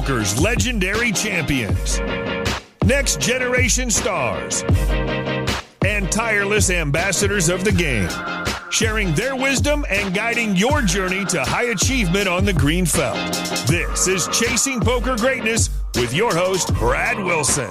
poker's legendary champions, next generation stars, and tireless ambassadors of the game, sharing their wisdom and guiding your journey to high achievement on the green felt. This is Chasing Poker Greatness with your host, Brad Wilson.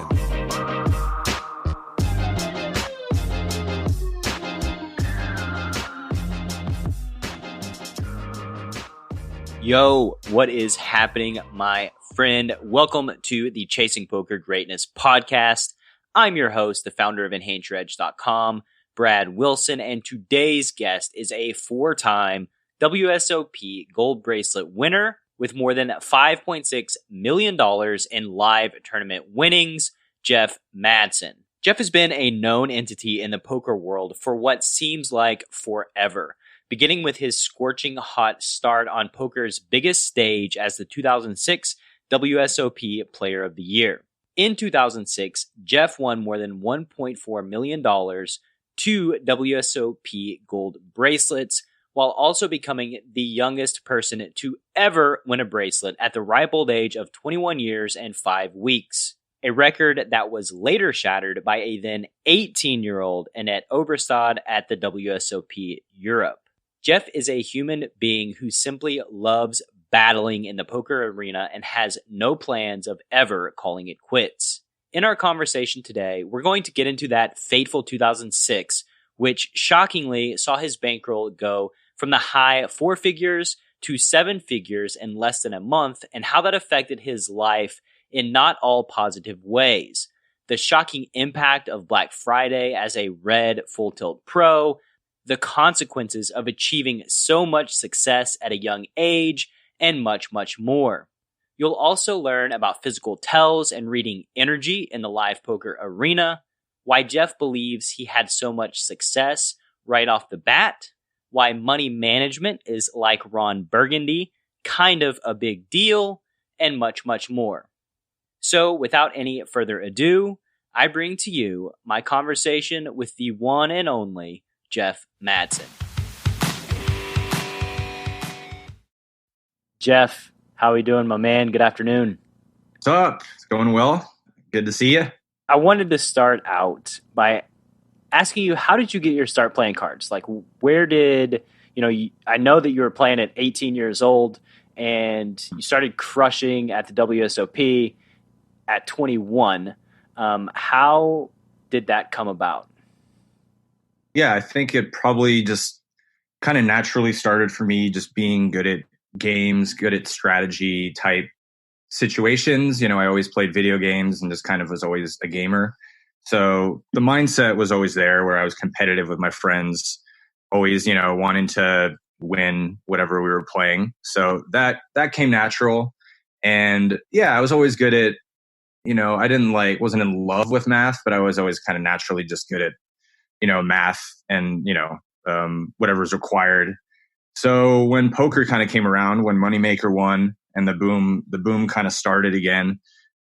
Yo, what is happening, my friend? Welcome to the Chasing Poker Greatness podcast. I'm your host, the founder of EnhanceYourEdge.com, Brad Wilson, and today's guest is a four-time WSOP Gold Bracelet winner with more than $5.6 million in live tournament winnings, Jeff Madsen. Jeff has been a known entity in the poker world for what seems like forever, beginning with his scorching hot start on poker's biggest stage as the 2006 WSOP Player of the Year. In 2006, Jeff won more than $1.4 million, 2 WSOP gold bracelets, while also becoming the youngest person to ever win a bracelet at the ripe old age of 21 years and 5 weeks. A record that was later shattered by a then 18-year-old Annette Obrestad at the WSOP Europe. Jeff is a human being who simply loves battling in the poker arena and has no plans of ever calling it quits. In our conversation today, we're going to get into that fateful 2006, which shockingly saw his bankroll go from the high 4 figures to 7 figures in less than a month, and how that affected his life in not all positive ways. The shocking impact of Black Friday as a red full tilt pro, the consequences of achieving so much success at a young age, and much, much more. You'll also learn about physical tells and reading energy in the live poker arena, why Jeff believes he had so much success right off the bat, why money management is like Ron Burgundy, kind of a big deal, and much, much more. So without any further ado, I bring to you my conversation with the one and only Jeff Madsen. Jeff, how are we doing, my man? Good afternoon. What's up? It's going well. Good to see you. I wanted to start out by asking you, how did you get your start playing cards? Like, where did, I know that you were playing at 18 years old and you started crushing at the WSOP at 21. How did that come about? Yeah, I think it probably just kind of naturally started for me just being good at games, good at strategy type situations. I always played video games and just kind of was always a gamer. So the mindset was always there where I was competitive with my friends, always, wanting to win whatever we were playing. So that came natural. And yeah, I was always good at, wasn't in love with math, but I was always kind of naturally just good at math and, whatever's required. So when poker kind of came around, when Moneymaker won and the boom kind of started again,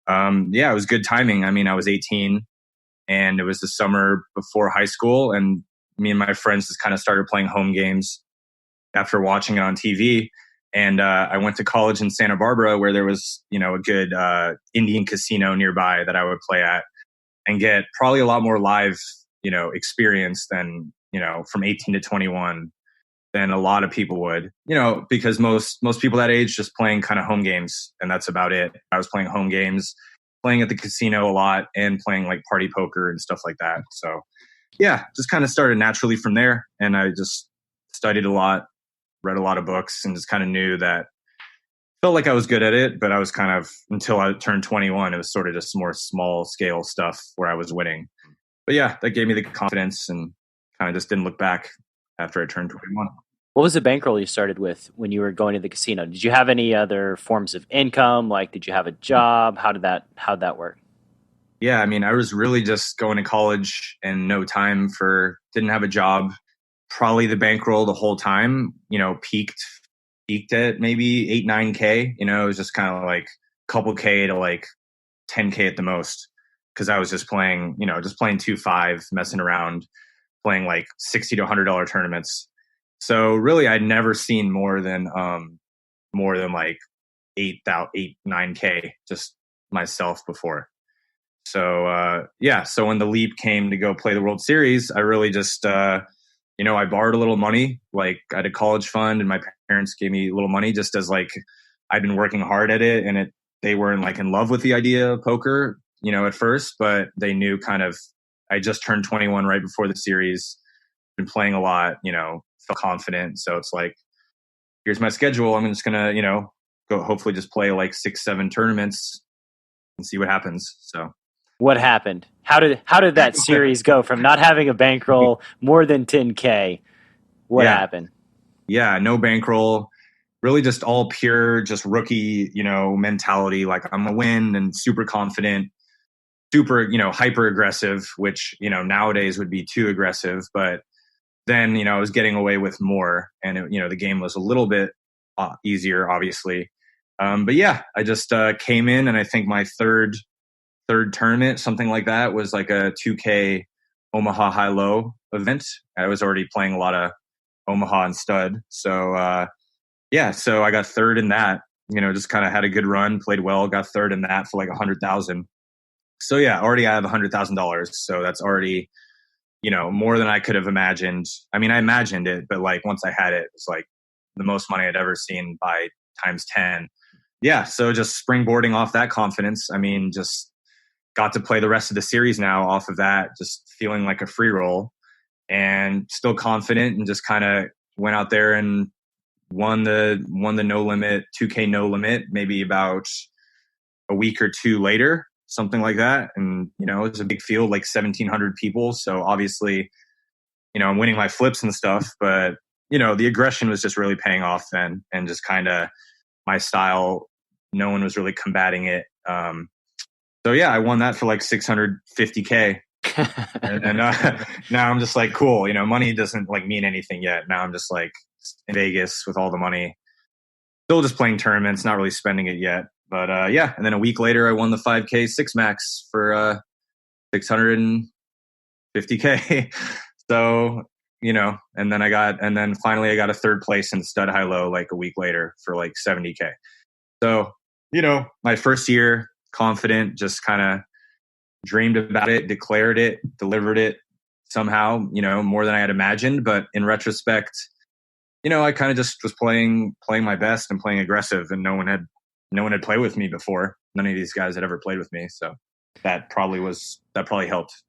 it was good timing. I mean, I was 18 and it was the summer before high school, and me and my friends just kind of started playing home games after watching it on TV. And I went to college in Santa Barbara where there was, a good Indian casino nearby that I would play at and get probably a lot more live experience than, from 18 to 21 than a lot of people would, because most people that age just playing kind of home games and that's about it. I was playing home games, playing at the casino a lot and playing like party poker and stuff like that. So yeah, just kind of started naturally from there. And I just studied a lot, read a lot of books, and just kind of knew that felt like I was good at it, but I was kind of, until I turned 21, it was sort of just more small scale stuff where I was winning. But yeah, that gave me the confidence and kind of just didn't look back after I turned 21. What was the bankroll you started with when you were going to the casino? Did you have any other forms of income? Like, did you have a job? How'd that work? Yeah, I mean, I was really just going to college and didn't have a job. Probably the bankroll the whole time, peaked at maybe 8, 9K. It was just kind of like a couple K to like 10K at the most. Cause I was just playing, 2-5, messing around, playing like $60 to $100 tournaments. So really I'd never seen more than like 9K just myself before. So, so when the leap came to go play the World Series, I really just, I borrowed a little money. Like I had a college fund and my parents gave me a little money just as like, I'd been working hard at it, and they weren't like in love with the idea of poker, at first, but they knew kind of, I just turned 21 right before the series, been playing a lot, felt confident. So it's like, here's my schedule. I'm just going to, go hopefully just play like 6-7 tournaments and see what happens. So what happened? How did that series go from not having a bankroll more than 10K? What happened? Yeah, no bankroll. Really just all pure, just rookie, mentality. Like I'm gonna win and super confident, super, hyper aggressive, which, nowadays would be too aggressive. But then, I was getting away with more, and the game was a little bit easier, obviously. But yeah, I just came in, and I think my third tournament, something like that, was like a 2K Omaha high-low event. I was already playing a lot of Omaha and stud. So, so I got third in that, just kind of had a good run, played well, got third in that for like 100,000. So yeah, already I have $100,000. So that's already, more than I could have imagined. I mean, I imagined it, but like once I had it, it was like the most money I'd ever seen by times 10. Yeah. So just springboarding off that confidence. I mean, just got to play the rest of the series now off of that, just feeling like a free roll and still confident, and just kind of went out there and won the no limit, 2K no limit, maybe about a week or two later, something like that. And, it was a big field, like 1,700 people. So obviously, I'm winning my flips and stuff, but, the aggression was just really paying off then, and just kind of my style, no one was really combating it. So yeah, I won that for like 650K. and now I'm just like, cool, money doesn't like mean anything yet. Now I'm just like in Vegas with all the money, still just playing tournaments, not really spending it yet. But and then a week later I won the 5K 6 max for 650K. So, and then finally I got a third place in stud high low like a week later for like 70K. So, my first year, confident, just kind of dreamed about it, declared it, delivered it somehow, more than I had imagined. But in retrospect, I kind of just was playing my best and playing aggressive, and no one had played with me before. None of these guys had ever played with me. So that probably helped.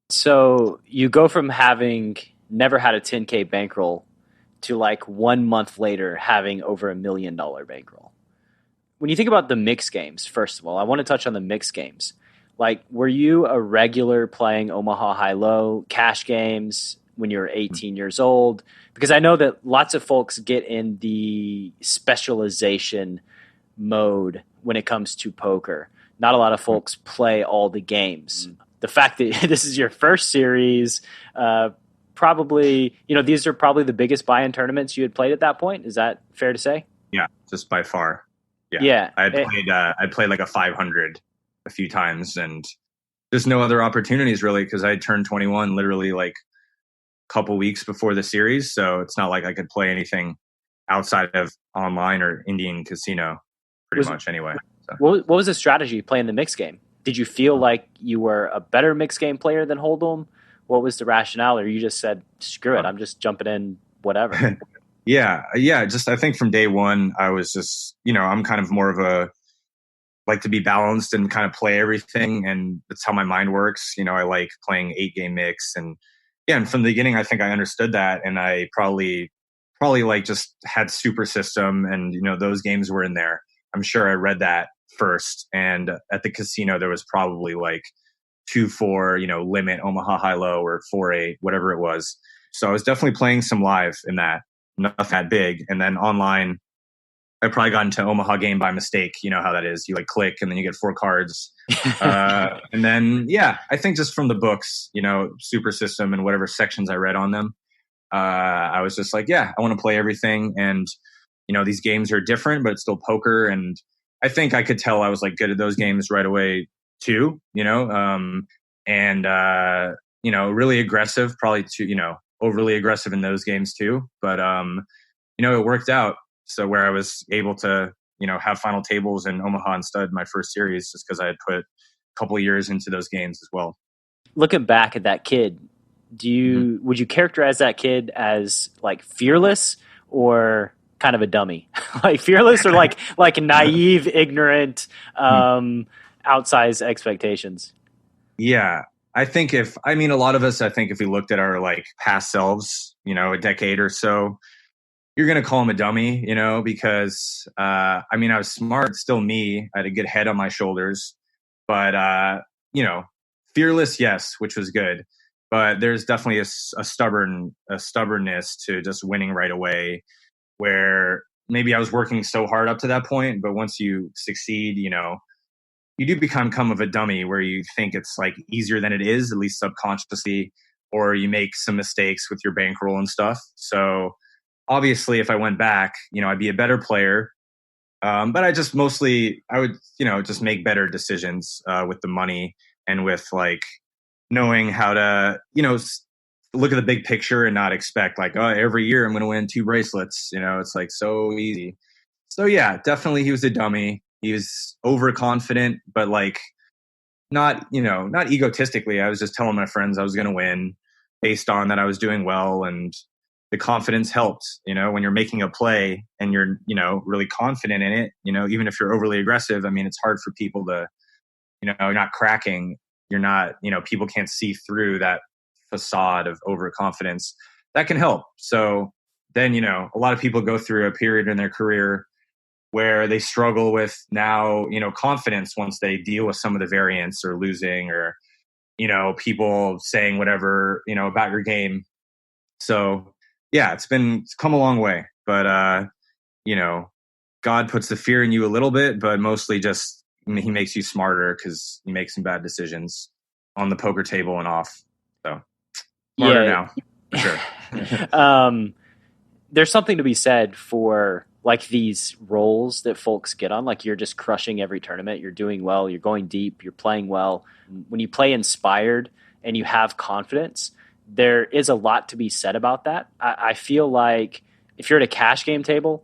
So you go from having never had a 10K bankroll to like 1 month later having over $1 million bankroll. When you think about the mixed games, first of all, I want to touch on the mixed games. Like, were you a regular playing Omaha high-low cash games when you were 18 years old? Because I know that lots of folks get in the specialization mode when it comes to poker. Not a lot of folks play all the games. The fact that this is your first series, probably, these are probably the biggest buy-in tournaments you had played at that point. Is that fair to say? Yeah, just by far. Yeah. I played like a 500 a few times, and there's no other opportunities really, because I turned 21 literally like a couple weeks before the series. So it's not like I could play anything outside of online or Indian casino much anyway. So. What was the strategy playing the mixed game? Did you feel like you were a better mixed game player than Hold'em? What was the rationale? Or you just said, screw it, I'm just jumping in, whatever? Yeah. Just, I think from day one, I was just, I'm kind of more of a, like to be balanced and kind of play everything. And that's how my mind works. I like playing 8-game mix, and from the beginning, I think I understood that. And I probably like just had super system, and, those games were in there. I'm sure I read that first. And at the casino, there was probably like 2-4, limit Omaha high-low or 4-8, whatever it was. So I was definitely playing some live in that, not that big. And then online, I probably got into Omaha game by mistake. You know how that is. You like click and then you get 4 cards. And then, I think just from the books, super system and whatever sections I read on them, I was just like, I want to play everything. And, these games are different, but it's still poker. And I think I could tell I was like good at those games right away too, really aggressive, probably too, overly aggressive in those games too. But, it worked out. So where I was able to, have final tables in Omaha and stud my first series just because I had put a couple of years into those games as well. Looking back at that kid, would you characterize that kid as like fearless or kind of a dummy? Like fearless or like naive, ignorant, outsized expectations? Yeah. I think a lot of us, I think if we looked at our like past selves, a decade or so, you're going to call him a dummy, because, I was smart, still me. I had a good head on my shoulders, but, fearless, yes, which was good. But there's definitely a stubbornness to just winning right away, where maybe I was working so hard up to that point, but once you succeed, you do become of a dummy where you think it's like easier than it is, at least subconsciously, or you make some mistakes with your bankroll and stuff. So obviously if I went back, I'd be a better player. But I would, just make better decisions with the money and with like knowing how to, look at the big picture and not expect like, oh, every year I'm going to win 2 bracelets. It's like so easy. So yeah, definitely he was a dummy. He was overconfident, but like not egotistically. I was just telling my friends I was going to win based on that I was doing well, and the confidence helped. When you're making a play and you're, really confident in it, even if you're overly aggressive, it's hard for people to, you're not cracking. You're not, people can't see through that facade of overconfidence. That can help. So then, a lot of people go through a period in their career where they struggle with now, confidence once they deal with some of the variance or losing or, people saying whatever, about your game. So yeah, it's come a long way, but, God puts the fear in you a little bit, but mostly just he makes you smarter because you make some bad decisions on the poker table and off. So smarter now, for sure. There's something to be said for like these roles that folks get on, like you're just crushing every tournament, you're doing well, you're going deep, you're playing well. When you play inspired and you have confidence, there is a lot to be said about that. I feel like if you're at a cash game table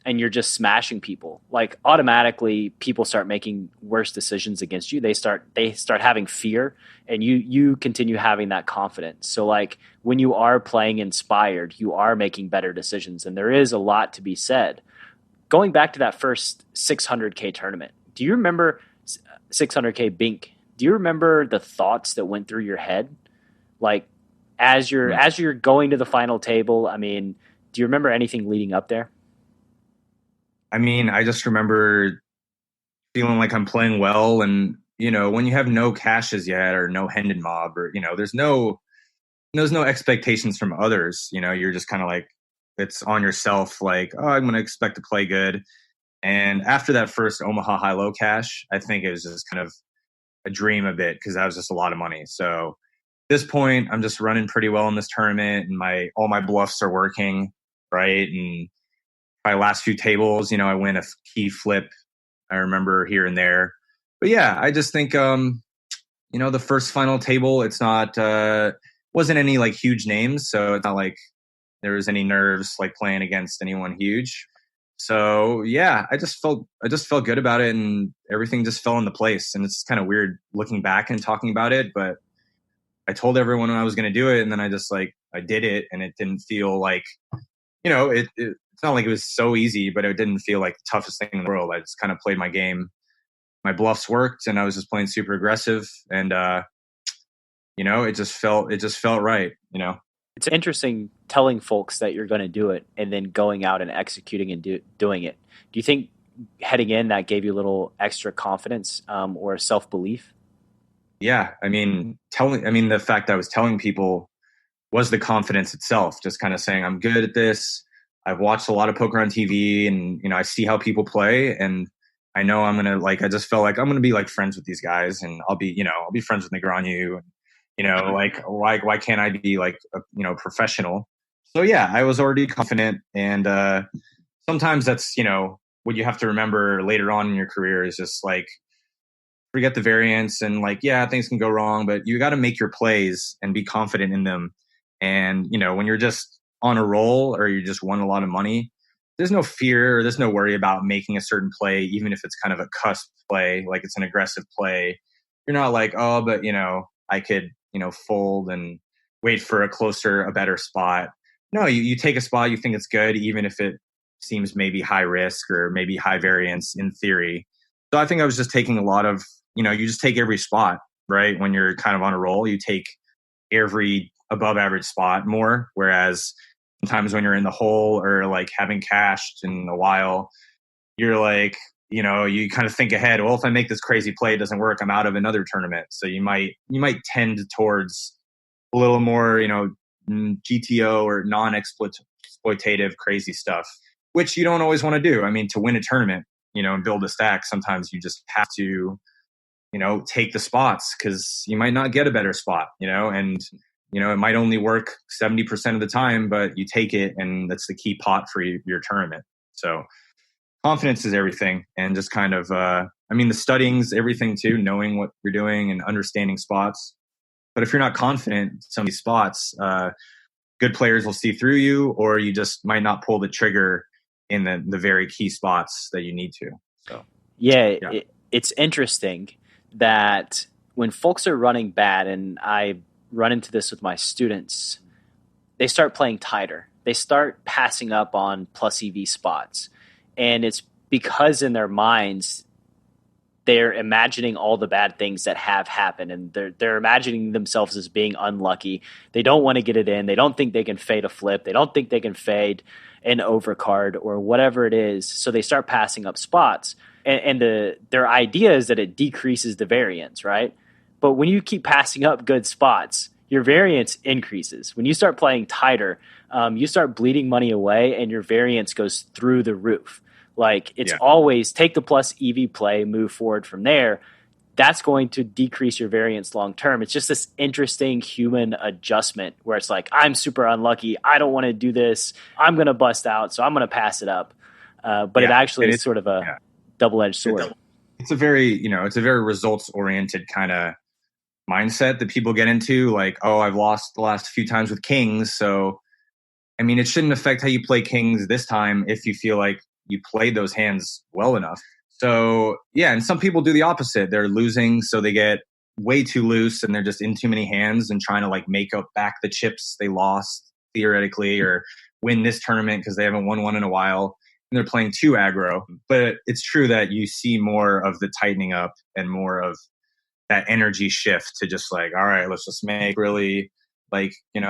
and you're just smashing people, like automatically people start making worse decisions against you. They start having fear, and you continue having that confidence. So like when you are playing inspired, you are making better decisions, and there is a lot to be said. Going back to that first 600K tournament, do you remember 600K Bink? Do you remember the thoughts that went through your head? Like as you're going to the final table, do you remember anything leading up there? I just remember feeling like I'm playing well, and when you have no cashes yet or no Hendon mob, or there's no expectations from others. You're just kind of like, it's on yourself. Like, oh, I'm going to expect to play good. And after that first Omaha high-low cash, I think it was just kind of a dream a bit because that was just a lot of money. So at this point, I'm just running pretty well in this tournament, and all my bluffs are working, right? And my last few tables, I win a key flip. I remember here and there. But yeah, I just think, the first final table, it's not, wasn't any like huge names. So it's not like there was any nerves like playing against anyone huge. So yeah, I just felt good about it, and everything just fell into place. And it's kind of weird looking back and talking about it, but I told everyone I was going to do it, and then I did it, and it didn't feel like, it's not like it was so easy, but it didn't feel like the toughest thing in the world. I just kind of played my game. My bluffs worked, and I was just playing super aggressive, and it just felt right. It's interesting telling folks that you're going to do it and then going out and executing and doing it. Do you think heading in that gave you a little extra confidence or self-belief? Yeah, the fact that I was telling people was the confidence itself. Just kind of saying, I'm good at this. I've watched a lot of poker on TV, and I see how people play, and I know I'm gonna I just felt like I'm gonna be like friends with these guys, and I'll be friends with Negreanu, and why can't I be like a professional? So yeah, I was already confident, and sometimes that's what you have to remember later on in your career is just like forget the variance, and things can go wrong, but you got to make your plays and be confident in them. And when you're just on a roll or you just won a lot of money, there's no fear or there's no worry about making a certain play, even if it's kind of a cusp play, like it's an aggressive play. You're not like, oh, but I could, fold and wait for a better spot. No, you take a spot, you think it's good, even if it seems maybe high risk or maybe high variance in theory. So I think I was just taking a lot of, you just take every spot, right? When you're kind of on a roll, you take every above average spot more. Whereas sometimes when you're in the hole or like haven't cashed in a while, you're like, you kind of think ahead. Well, if I make this crazy play, it doesn't work, I'm out of another tournament. So you might tend towards a little more, GTO or non-exploitative crazy stuff, which you don't always want to do. I mean, to win a tournament, and build a stack, sometimes you just have to, take the spots because you might not get a better spot, and, it might only work 70% of the time, but you take it and that's the key pot for your tournament. So confidence is everything. And just kind of, the studying's everything too, knowing what you're doing and understanding spots. But if you're not confident in some of these spots, good players will see through you, or you just might not pull the trigger in the very key spots that you need to. So yeah. It's interesting that when folks are running bad, and I run into this with my students, they start playing tighter. They start passing up on plus EV spots. And it's because in their minds, they're imagining all the bad things that have happened, and they're imagining themselves as being unlucky. They don't want to get it in. They don't think they can fade a flip. They don't think they can fade an overcard or whatever it is. So they start passing up spots, and their idea is that it decreases the variance, right? But when you keep passing up good spots, your variance increases. When you start playing tighter, you start bleeding money away, and your variance goes through the roof. Like it's always take the plus EV play, move forward from there. That's going to decrease your variance long term. It's just this interesting human adjustment where it's like, I'm super unlucky. I don't want to do this. I'm going to bust out, so I'm going to pass it up. But it actually is sort of a double-edged sword. It's a very, results oriented kind of mindset that people get into. Like, oh, I've lost the last few times with kings, so it shouldn't affect how you play kings this time if you feel like you played those hands well enough. So and some people do the opposite. They're losing, so they get way too loose and they're just in too many hands and trying to like make up back the chips they lost theoretically, or win this tournament because they haven't won one in a while, and they're playing too aggro. But it's true that you see more of the tightening up and more of that energy shift to just like, all right, let's just make really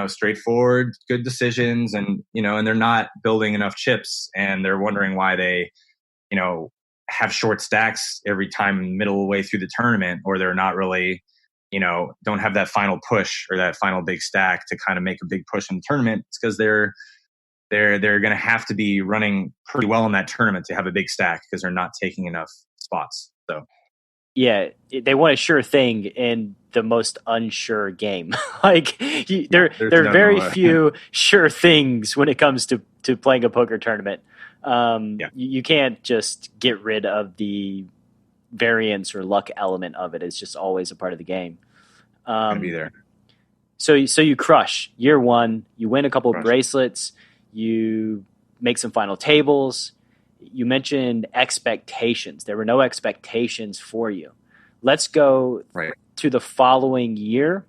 straightforward, good decisions. And, and they're not building enough chips, and they're wondering why they, have short stacks every time middle way through the tournament, or they're not really, don't have that final push or that final big stack to kind of make a big push in the tournament. It's because they're going to have to be running pretty well in that tournament to have a big stack because they're not taking enough spots. So. Yeah, they want a sure thing in the most unsure game. There are very few sure things when it comes to playing a poker tournament. You can't just get rid of the variance or luck element of it. It's just always a part of the game. Gonna be there. So you crush year one. You win a couple of bracelets. You make some final tables. You mentioned expectations. There were no expectations for you. Let's go to the following year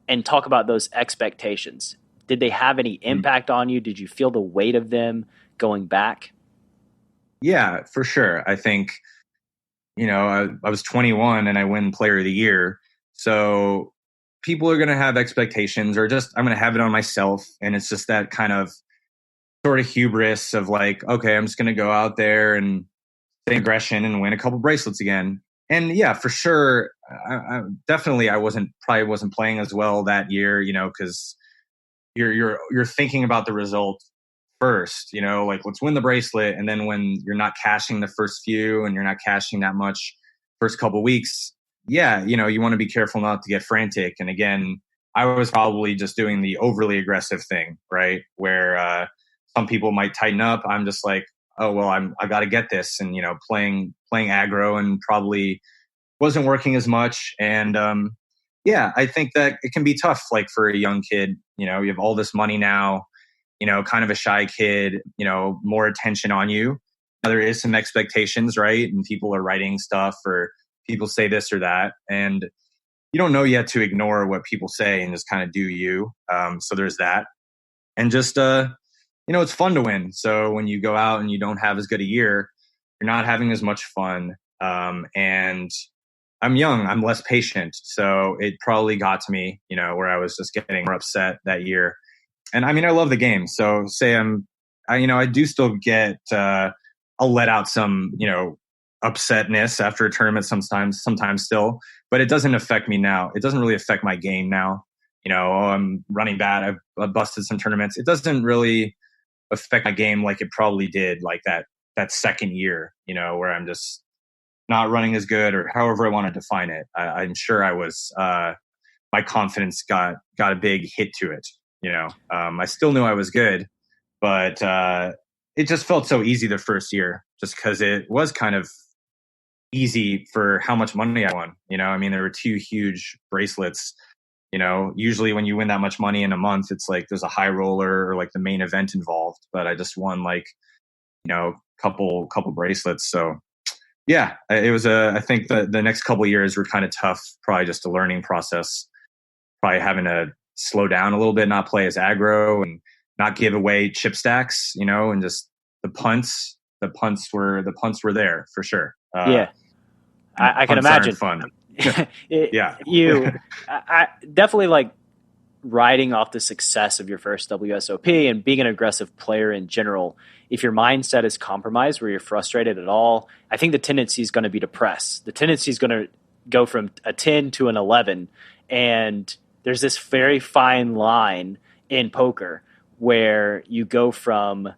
and talk about those expectations. Did they have any impact on you? Did you feel the weight of them going back? Yeah, for sure. I think, I was 21 and I win Player of the Year. So people are going to have expectations, or just I'm going to have it on myself. And it's just that kind of sort of hubris of like, okay, I'm just going to go out there and say aggression and win a couple bracelets again. And yeah, for sure, I definitely probably wasn't playing as well that year, because you're thinking about the result first, like let's win the bracelet. And then when you're not cashing the first few and you're not cashing that much first couple weeks, you want to be careful not to get frantic. And again, I was probably just doing the overly aggressive thing, right? Where some people might tighten up. I'm just like, oh, well, I got to get this. And, playing aggro and probably wasn't working as much. And I think that it can be tough, like for a young kid, you have all this money now kind of a shy kid, more attention on you. There is some expectations, right? And people are writing stuff or people say this or that. And you don't know yet to ignore what people say and just kind of do you. So there's that. And just, it's fun to win. So when you go out and you don't have as good a year, you're not having as much fun. And I'm young, I'm less patient. So it probably got to me, where I was just getting more upset that year. And I mean, I love the game. So say I do still get, I'll let out some, upsetness after a tournament sometimes still, but it doesn't affect me now. It doesn't really affect my game now. I'm running bad. I've busted some tournaments. It doesn't really affect my game like it probably did like that second year, where I'm just not running as good or however I want to define it. I'm sure I was, my confidence got a big hit to it. I still knew I was good, but it just felt so easy the first year just because it was kind of easy for how much money I won. I mean, there were 2 huge bracelets. Usually when you win that much money in a month, it's like there's a high roller or like the main event involved. But I just won like, couple bracelets. So yeah, it was I think the next couple of years were kind of tough. Probably just a learning process. Probably having to slow down a little bit, not play as aggro and not give away chip stacks, and just the punts were there for sure. I can imagine. Fun. Yeah. I definitely like riding off the success of your first WSOP and being an aggressive player in general. If your mindset is compromised where you're frustrated at all, I think the tendency is going to be to press. The tendency is going to go from a 10 to an 11. And there's this very fine line in poker where you go from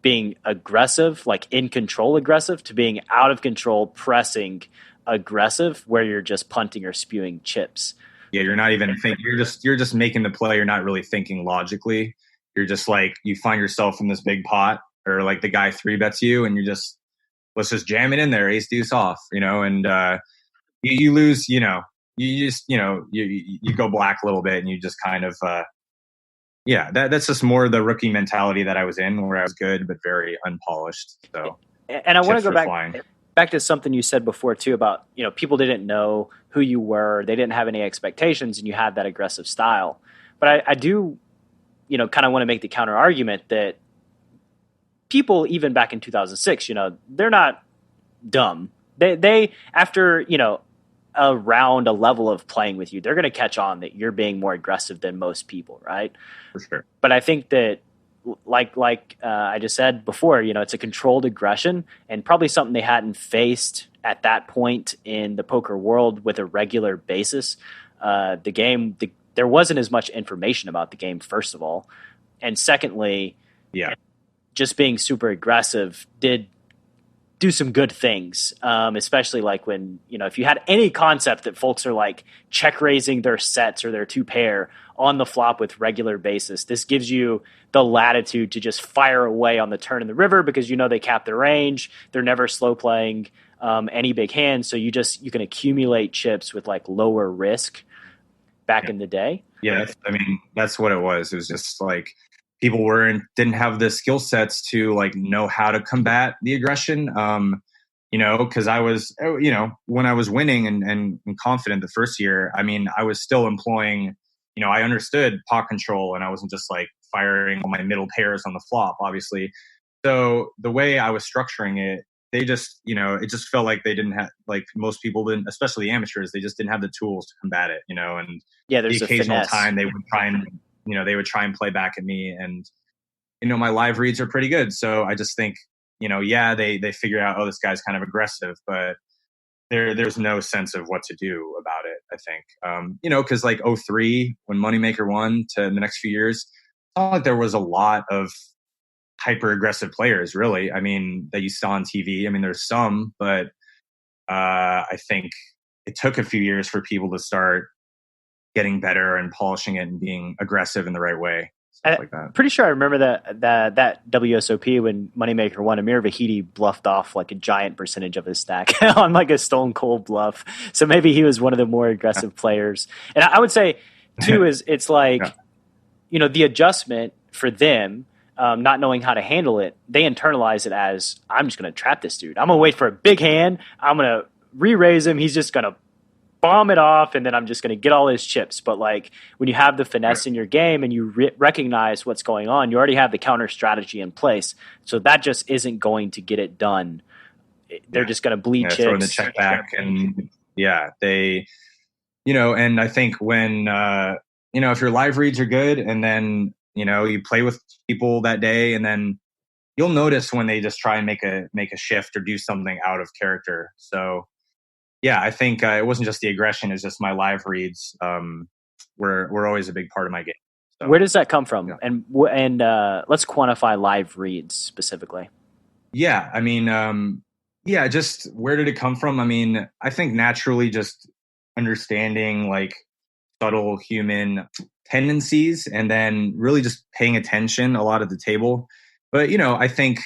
being aggressive, like in control aggressive, to being out of control, pressing aggressive, where you're just punting or spewing chips. Yeah, you're not even thinking. You're just making the play. You're not really thinking logically. You're just like, you find yourself in this big pot, or like the guy 3-bets you, and let's just jam it in there, ace deuce off, and you lose. You just you go black a little bit, and you just kind of that's just more the rookie mentality that I was in, where I was good but very unpolished. So, and I want to go back to something you said before too about, people didn't know who you were. They didn't have any expectations and you had that aggressive style. But I do, kind of want to make the counter argument that people, even back in 2006, they're not dumb. They after, around a level of playing with you, they're going to catch on that you're being more aggressive than most people. Right. For sure. But I think that, like I just said before, it's a controlled aggression and probably something they hadn't faced at that point in the poker world with a regular basis. The game, there wasn't as much information about the game, first of all. And secondly, just being super aggressive did do some good things, especially like when, if you had any concept that folks are like check raising their sets or their 2-pair on the flop with regular basis, this gives you the latitude to just fire away on the turn in the river because they cap their range. They're never slow playing any big hands. So you can accumulate chips with like lower risk back in the day. Yeah. That's what it was. It was just like people didn't have the skill sets to like know how to combat the aggression. Cause I was, when I was winning and confident the first year, I was still employing, I understood pot control and I wasn't just like firing all my middle pairs on the flop, obviously. So the way I was structuring it, they just, it just felt like they didn't have, like most people didn't, especially the amateurs, they just didn't have the tools to combat it, and there's the occasional time they would try and play back at me, and, my live reads are pretty good. So I just think, they figure out, oh, this guy's kind of aggressive, but there's no sense of what to do about it, I think. Cause like 2003 when Moneymaker won to the next few years, it's not like there was a lot of hyper aggressive players really. That you saw on TV. There's some, but I think it took a few years for people to start getting better and polishing it and being aggressive in the right way. Like that. Pretty sure I remember that WSOP when Moneymaker won, Amir Vahidi bluffed off like a giant percentage of his stack on like a stone cold bluff. So maybe he was one of the more aggressive players. And I would say too, it's like, the adjustment for them not knowing how to handle it, they internalize it as, I'm just going to trap this dude. I'm going to wait for a big hand. I'm going to re-raise him. He's just going to bomb it off, and then I'm just going to get all his chips. But like when you have the finesse in your game and you recognize what's going on, you already have the counter strategy in place. So that just isn't going to get it done. They're just going to bleed chips. Throwing the check back, and they, and I think when, if your live reads are good, and then, you play with people that day, and then you'll notice when they just try and make a shift or do something out of character. So, I think it wasn't just the aggression; it's just my live reads were always a big part of my game. So, where does that come from? Yeah. And let's quantify live reads specifically. Yeah, I mean, just where did it come from? I mean, I think naturally just understanding like subtle human tendencies, and then really just paying attention a lot at the table. But I think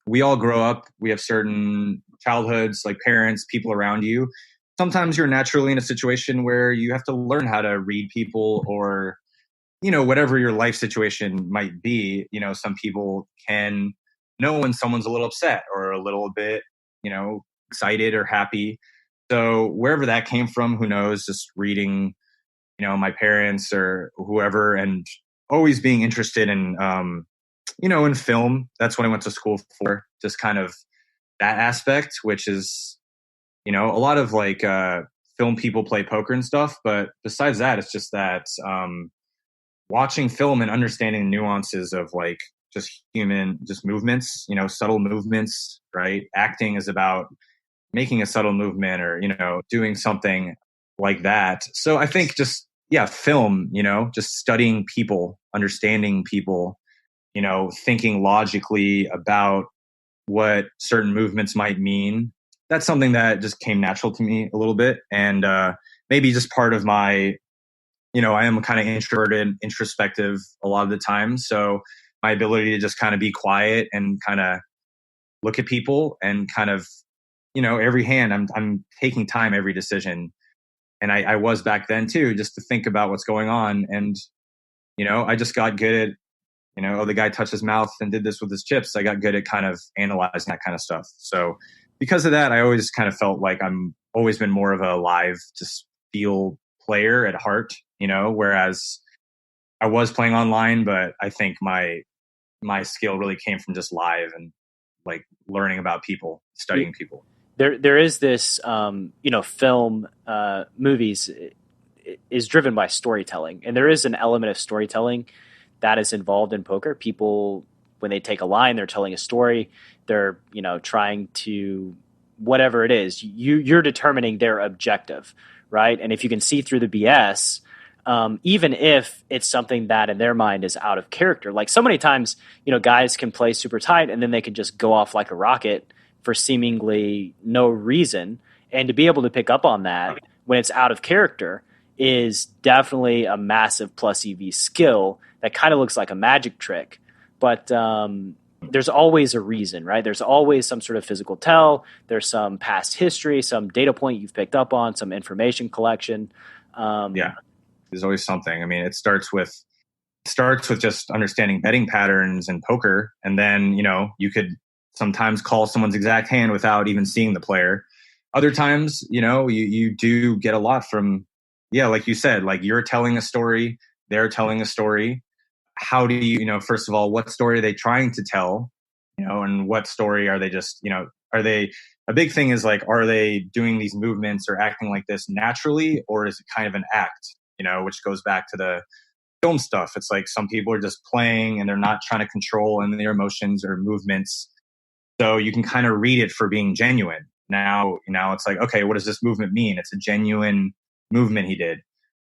we all grow up. We have certain childhoods, like parents, people around you. Sometimes you're naturally in a situation where you have to learn how to read people, or, whatever your life situation might be. Some people can know when someone's a little upset or a little bit, excited or happy. So wherever that came from, who knows, just reading, my parents or whoever, and always being interested in, in film. That's what I went to school for, just kind of that aspect, which is, a lot of like film people play poker and stuff. But besides that, it's just that watching film and understanding nuances of like just movements, subtle movements, right? Acting is about making a subtle movement or, doing something like that. So I think just, film, just studying people, understanding people, thinking logically about what certain movements might mean. That's something that just came natural to me a little bit. And maybe just part of my, I am kind of introverted, introspective a lot of the time. So my ability to just kind of be quiet and kind of look at people and kind of, every hand, I'm taking time, every decision. And I was back then too, just to think about what's going on. And, I just got good at, the guy touched his mouth and did this with his chips. I got good at kind of analyzing that kind of stuff. So because of that, I always kind of felt like I'm always been more of a live, just feel player at heart, whereas I was playing online, but I think my skill really came from just live and like learning about people, studying people. There is this, film, movies is driven by storytelling, and there is an element of storytelling that is involved in poker. People, when they take a line, they're telling a story. They're, trying to, whatever it is, you're determining their objective, right? And if you can see through the BS, even if it's something that in their mind is out of character, like so many times, guys can play super tight and then they can just go off like a rocket for seemingly no reason. And to be able to pick up on that when it's out of character is definitely a massive plus EV skill that kind of looks like a magic trick. But there's always a reason, right? There's always some sort of physical tell. There's some past history, some data point you've picked up on, some information collection. There's always something. I mean, it starts with just understanding betting patterns in poker. And then, you could sometimes call someone's exact hand without even seeing the player. Other times, you do get a lot from, like you said, like you're telling a story, they're telling a story. How do you, first of all, what story are they trying to tell, and what story are they just, are they, a big thing is like, are they doing these movements or acting like this naturally, or is it kind of an act, which goes back to the film stuff. It's like some people are just playing and they're not trying to control any of their emotions or movements. So you can kind of read it for being genuine. Now it's like, okay, what does this movement mean? It's a genuine movement he did.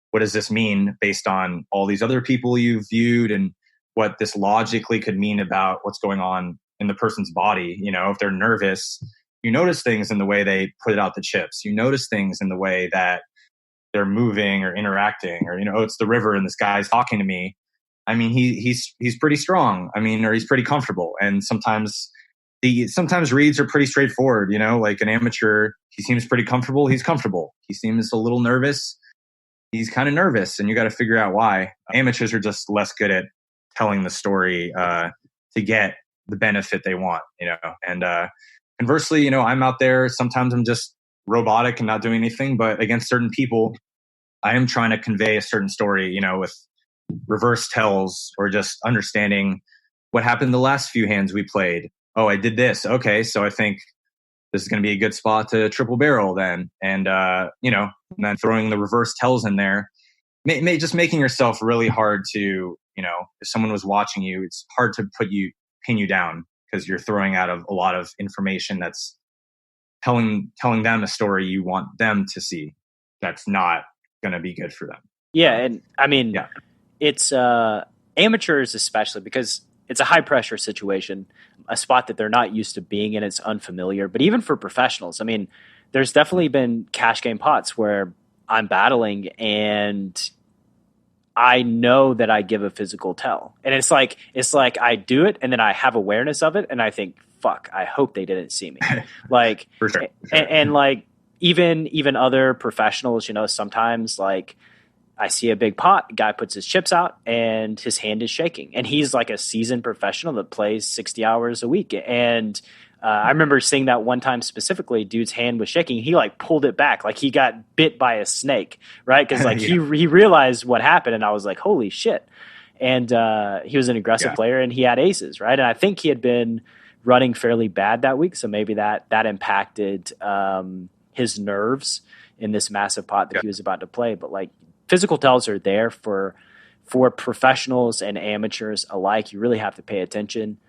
What does this mean based on all these other people you've viewed and what this logically could mean about what's going on in the person's body? If they're nervous, you notice things in the way they put out the chips. You notice things in the way that they're moving or interacting, or, it's the river and this guy's talking to me. I mean, he's pretty strong. I mean, or he's pretty comfortable. And sometimes reads are pretty straightforward, like an amateur, he seems pretty comfortable. He's comfortable. He seems a little nervous. He's kind of nervous, and you got to figure out why. Amateurs are just less good at telling the story to get the benefit they want, and conversely, I'm out there. Sometimes I'm just robotic and not doing anything, but against certain people, I am trying to convey a certain story, with reverse tells or just understanding what happened the last few hands we played. Oh, I did this. Okay. So I think this is going to be a good spot to triple barrel then. And, and then throwing the reverse tells in there, just making yourself really hard to, if someone was watching you, it's hard to pin you down because you're throwing out a lot of information that's telling them a story you want them to see. That's not going to be good for them. Yeah. And I mean, it's amateurs, especially because it's a high pressure situation, a spot that they're not used to being in. It's unfamiliar, but even for professionals, I mean, there's definitely been cash game pots where I'm battling and I know that I give a physical tell, and it's like I do it and then I have awareness of it and I think, fuck, I hope they didn't see me. Like, for sure. And like even other professionals, sometimes like I see a big pot, guy puts his chips out and his hand is shaking, and he's like a seasoned professional that plays 60 hours a week. And I remember seeing that one time specifically, dude's hand was shaking. He like pulled it back, like he got bit by a snake, right? Because like he realized what happened, and I was like, holy shit. And he was an aggressive player, and he had aces, right? And I think he had been running fairly bad that week, so maybe that impacted his nerves in this massive pot that he was about to play. But like physical tells are there for professionals and amateurs alike. You really have to pay attention.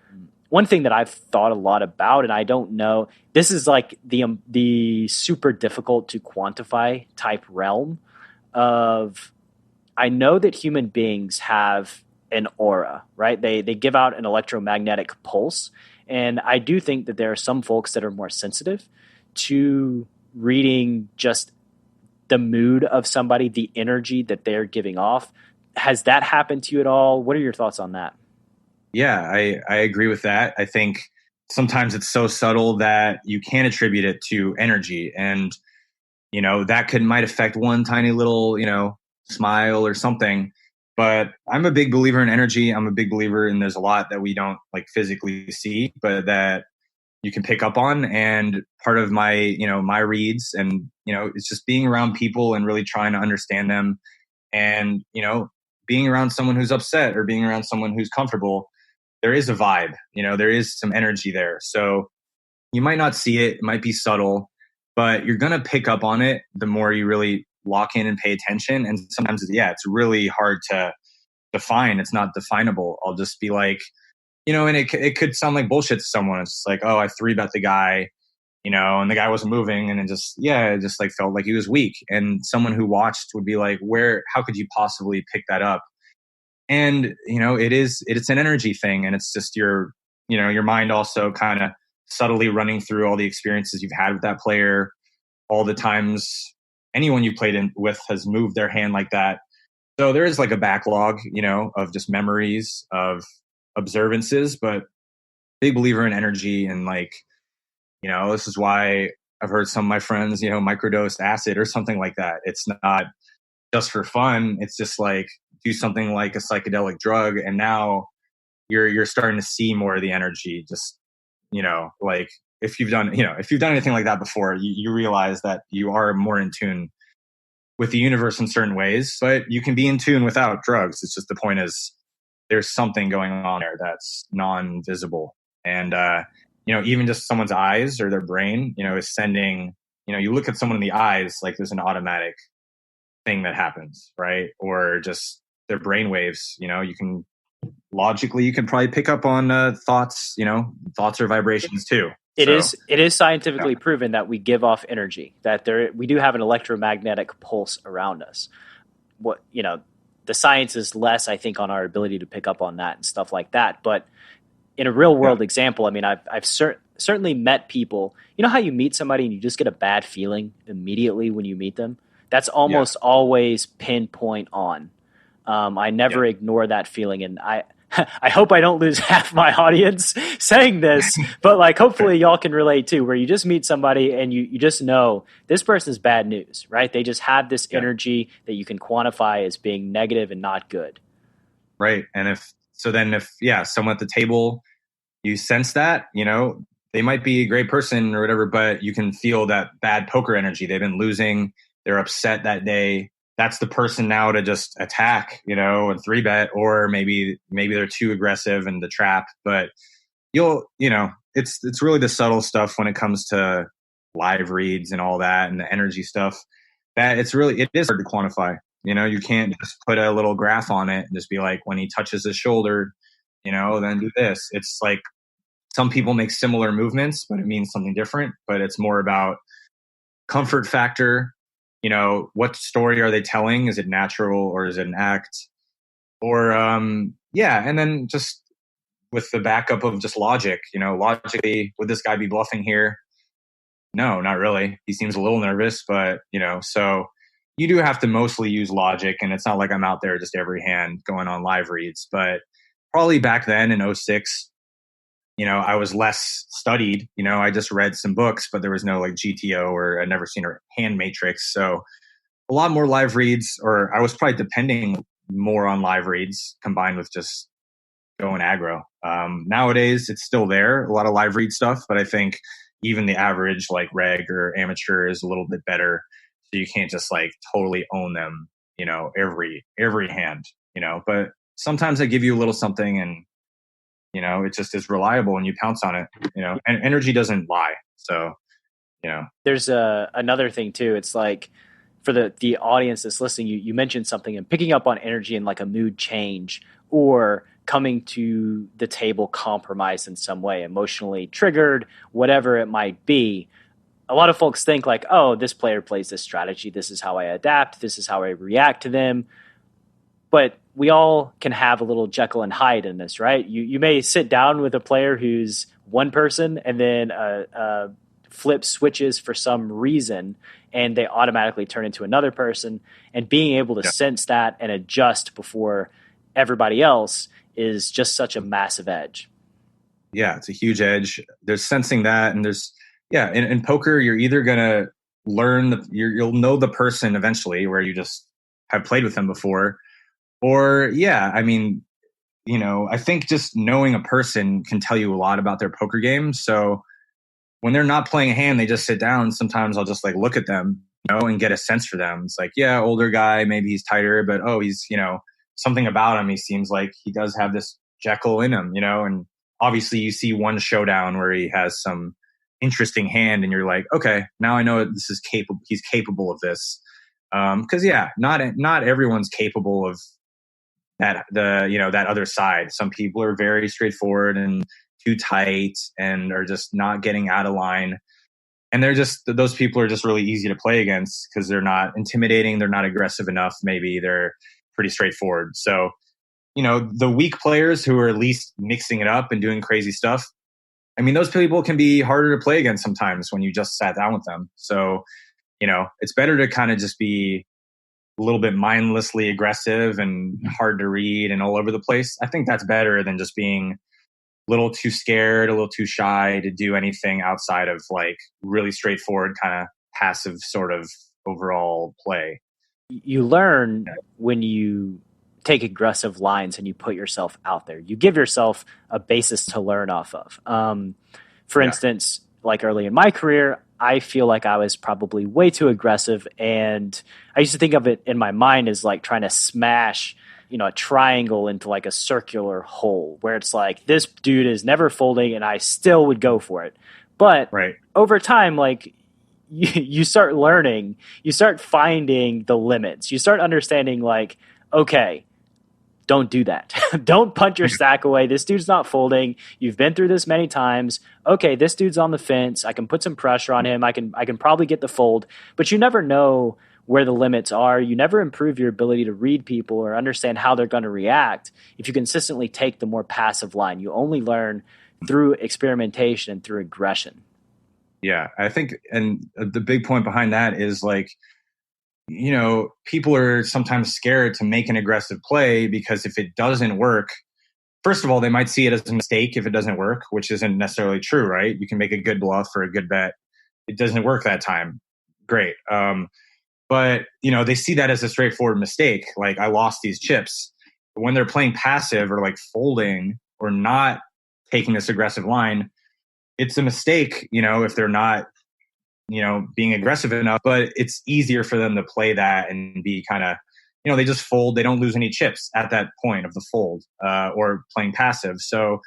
One thing that I've thought a lot about, and I don't know, this is like the super difficult to quantify type realm of, I know that human beings have an aura, right? They give out an electromagnetic pulse. And I do think that there are some folks that are more sensitive to reading just the mood of somebody, the energy that they're giving off. Has that happened to you at all? What are your thoughts on that? Yeah, I agree with that. I think sometimes it's so subtle that you can't attribute it to energy. And, that might affect one tiny little, smile or something. But I'm a big believer in energy. I'm a big believer in there's a lot that we don't like physically see, but that you can pick up on. And part of my, my reads and, it's just being around people and really trying to understand them. And, being around someone who's upset or being around someone who's comfortable, there is a vibe, there is some energy there. So you might not see it. It might be subtle, but you're going to pick up on it the more you really lock in and pay attention. And sometimes, it's really hard to define. It's not definable. I'll just be like, and it could sound like bullshit to someone. It's just like, oh, I 3-bet the guy, and the guy wasn't moving. And it just like felt like he was weak. And someone who watched would be like, how could you possibly pick that up? And, it's an energy thing. And it's just your mind also kind of subtly running through all the experiences you've had with that player, all the times anyone you played with has moved their hand like that. So there is like a backlog, of just memories of observances, but big believer in energy. And like, this is why I've heard some of my friends, microdose acid or something like that. It's not just for fun. It's just like do something like a psychedelic drug. And now you're starting to see more of the energy. Just, like if you've done anything like that before, you realize that you are more in tune with the universe in certain ways, but you can be in tune without drugs. It's just the point is there's something going on there that's non-visible. And, even just someone's eyes or their brain, is sending, you look at someone in the eyes, like there's an automatic thing that happens, right? Or just their brain waves, you can probably pick up on thoughts, thoughts or vibrations too. It is scientifically proven that we give off energy, that we do have an electromagnetic pulse around us. The science is less, I think, on our ability to pick up on that and stuff like that. But in a real world example, I mean, I've certainly met people. You know how you meet somebody and you just get a bad feeling immediately when you meet them? That's almost always pinpoint on. I never ignore that feeling, and I hope I don't lose half my audience saying this, but like hopefully y'all can relate too, where you just meet somebody and you just know this person's bad news, right? They just have this energy that you can quantify as being negative and not good. Right. And if someone at the table you sense that, they might be a great person or whatever, but you can feel that bad poker energy. They've been losing. They're upset that day. That's the person now to just attack, and 3-bet, or maybe they're too aggressive in the trap. But it's really the subtle stuff when it comes to live reads and all that, and the energy stuff, that it is hard to quantify. You can't just put a little graph on it and just be like, when he touches his shoulder, then do this. It's like some people make similar movements, but it means something different. But it's more about comfort factor. What story are they telling? Is it natural or is it an act? Or, and then just with the backup of just logic, logically, would this guy be bluffing here? No, not really. He seems a little nervous, but, so you do have to mostly use logic. And it's not like I'm out there just every hand going on live reads. But probably back then in 2006, I was less studied. I just read some books, but there was no like GTO, or I'd never seen a hand matrix. So a lot more live reads, or I was probably depending more on live reads combined with just going aggro. Nowadays, it's still there, a lot of live read stuff, but I think even the average like reg or amateur is a little bit better. So you can't just like totally own them, every hand, but sometimes they give you a little something, and it just is reliable and you pounce on it, and energy doesn't lie. So, There's another thing too. It's like, for the audience that's listening, you mentioned something, and picking up on energy and like a mood change, or coming to the table compromised in some way, emotionally triggered, whatever it might be. A lot of folks think like, oh, this player plays this strategy. This is how I adapt. This is how I react to them. But we all can have a little Jekyll and Hyde in this, right? You may sit down with a player who's one person, and then flip switches for some reason, and they automatically turn into another person. And being able to sense that and adjust before everybody else is just such a massive edge. Yeah, it's a huge edge. There's sensing that, and there's in poker, you're either gonna learn you'll know the person eventually, where you just have played with them before, or I think just knowing a person can tell you a lot about their poker game. So when they're not playing a hand, they just sit down. Sometimes I'll just like look at them, and get a sense for them. It's like, older guy, maybe he's tighter, but he's, something about him. He seems like he does have this Jekyll in him, and obviously you see one showdown where he has some interesting hand, and you're like, okay, now I know this is capable. He's capable of this. Cause not everyone's capable of that, that other side. Some people are very straightforward and too tight and are just not getting out of line. And those people are just really easy to play against because they're not intimidating. They're not aggressive enough. Maybe they're pretty straightforward. So, the weak players who are at least mixing it up and doing crazy stuff, those people can be harder to play against sometimes when you just sat down with them. So, it's better to kind of just be a little bit mindlessly aggressive and hard to read and all over the place. I think that's better than just being a little too scared, a little too shy to do anything outside of like really straightforward kind of passive sort of overall play. You learn when you take aggressive lines and you put yourself out there. You give yourself a basis to learn off of. For instance, like early in my career, I feel like I was probably way too aggressive, and I used to think of it in my mind as like trying to smash a triangle into like a circular hole, where it's like, this dude is never folding and I still would go for it. But over time, like you start learning, you start finding the limits, you start understanding like, okay, don't do that. Don't punch your stack away. This dude's not folding. You've been through this many times. Okay, this dude's on the fence. I can put some pressure on him. I can probably get the fold, but you never know where the limits are. You never improve your ability to read people or understand how they're going to react if you consistently take the more passive line. You only learn through experimentation and through aggression. Yeah, I think, and the big point behind that is like, people are sometimes scared to make an aggressive play because if it doesn't work, first of all, they might see it as a mistake if it doesn't work, which isn't necessarily true, right? You can make a good bluff or a good bet. It doesn't work that time. Great. But, they see that as a straightforward mistake. Like, I lost these chips. But when they're playing passive or like folding or not taking this aggressive line. It's a mistake, if they're not, being aggressive enough, but it's easier for them to play that and be kind of, they just fold. They don't lose any chips at that point of the fold or playing passive. So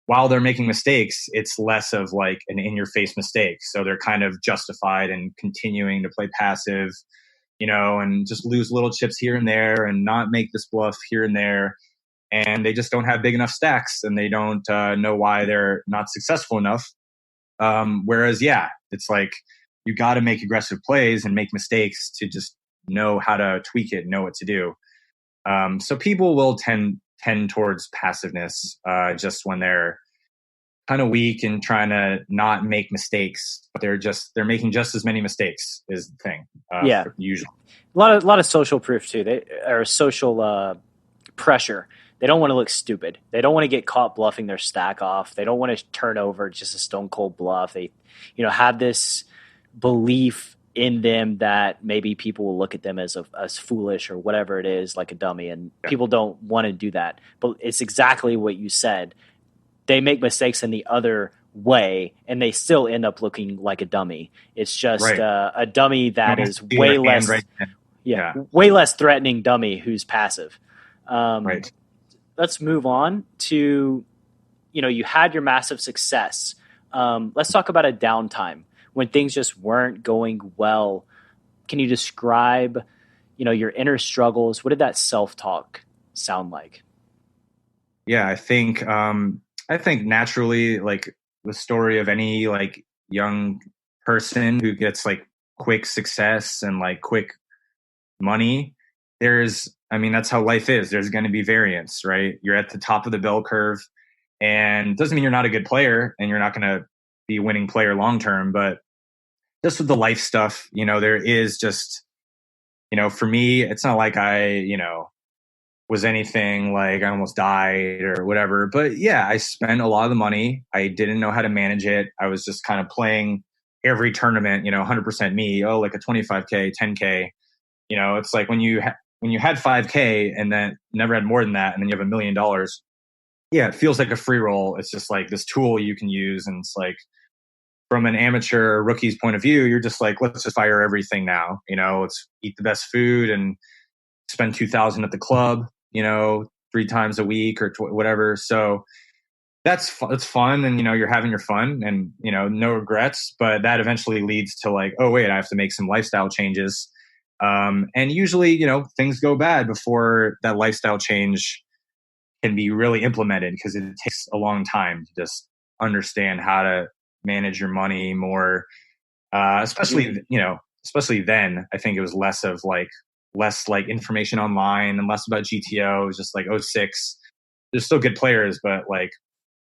while they're making mistakes, it's less of like an in-your-face mistake. So they're kind of justified in continuing to play passive, and just lose little chips here and there and not make this bluff here and there. And they just don't have big enough stacks, and they don't know why they're not successful enough. Whereas, it's like you got to make aggressive plays and make mistakes to just know how to tweak it, know what to do. So people will tend towards passiveness just when they're kind of weak and trying to not make mistakes, but they're making just as many mistakes is the thing. Usually a lot of social proof too. Social pressure. They don't want to look stupid. They don't want to get caught bluffing their stack off. They don't want to turn over just a stone cold bluff. They, have this belief in them that maybe people will look at them as foolish or whatever it is, like a dummy. And people don't want to do that. But it's exactly what you said. They make mistakes in the other way, and they still end up looking like a dummy. It's just a dummy that is way less, way less threatening dummy who's passive. Let's move on to, you had your massive success. Let's talk about a downtime when things just weren't going well. Can you describe, your inner struggles? What did that self-talk sound like? Yeah, I think naturally, like the story of any like young person who gets like quick success and like quick money, that's how life is. There's going to be variance, right? You're at the top of the bell curve, and it doesn't mean you're not a good player and you're not going to be a winning player long-term, but just with the life stuff, there is just, for me, it's not like I, was anything like I almost died or whatever. But I spent a lot of the money. I didn't know how to manage it. I was just kind of playing every tournament, 100% me. Oh, like a 25K, 10K. It's like when you had 5K and then never had more than that, and then you have $1 million. Yeah, it feels like a free roll. It's just like this tool you can use, and it's like from an amateur rookie's point of view, you're just like, let's just fire everything now. Let's eat the best food and spend $2,000 at the club. 3 times a week or whatever. So it's fun, and you're having your fun, and no regrets. But that eventually leads to like, oh wait, I have to make some lifestyle changes. And usually, things go bad before that lifestyle change can be really implemented, because it takes a long time to just understand how to manage your money more. Especially then, I think it was less like information online and less about GTO. It was just like 06. There's still good players, but like,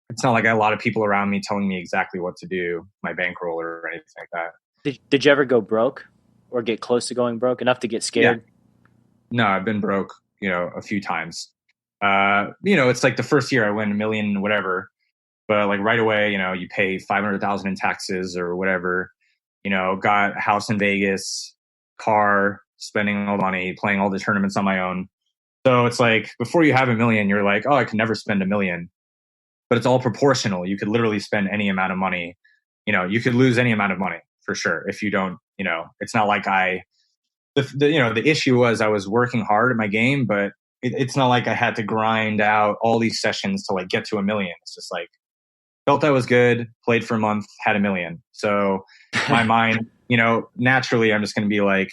it's not like I had a lot of people around me telling me exactly what to do, my bankroll or anything like that. Did you ever go broke or get close to going broke enough to get scared? Yeah. No, I've been broke, a few times. It's like the first year I win $1 million, whatever, but like right away, you pay $500,000 in taxes or whatever, got a house in Vegas, car, spending all the money, playing all the tournaments on my own. So it's like before you have $1 million, you're like, oh, I can never spend $1 million, but it's all proportional. You could literally spend any amount of money. You could lose any amount of money for sure if you don't. It's not like the issue was I was working hard at my game, but it's not like I had to grind out all these sessions to like get to $1 million. It's just like felt I was good, played for a month, had $1 million. So my mind, naturally, I'm just going to be like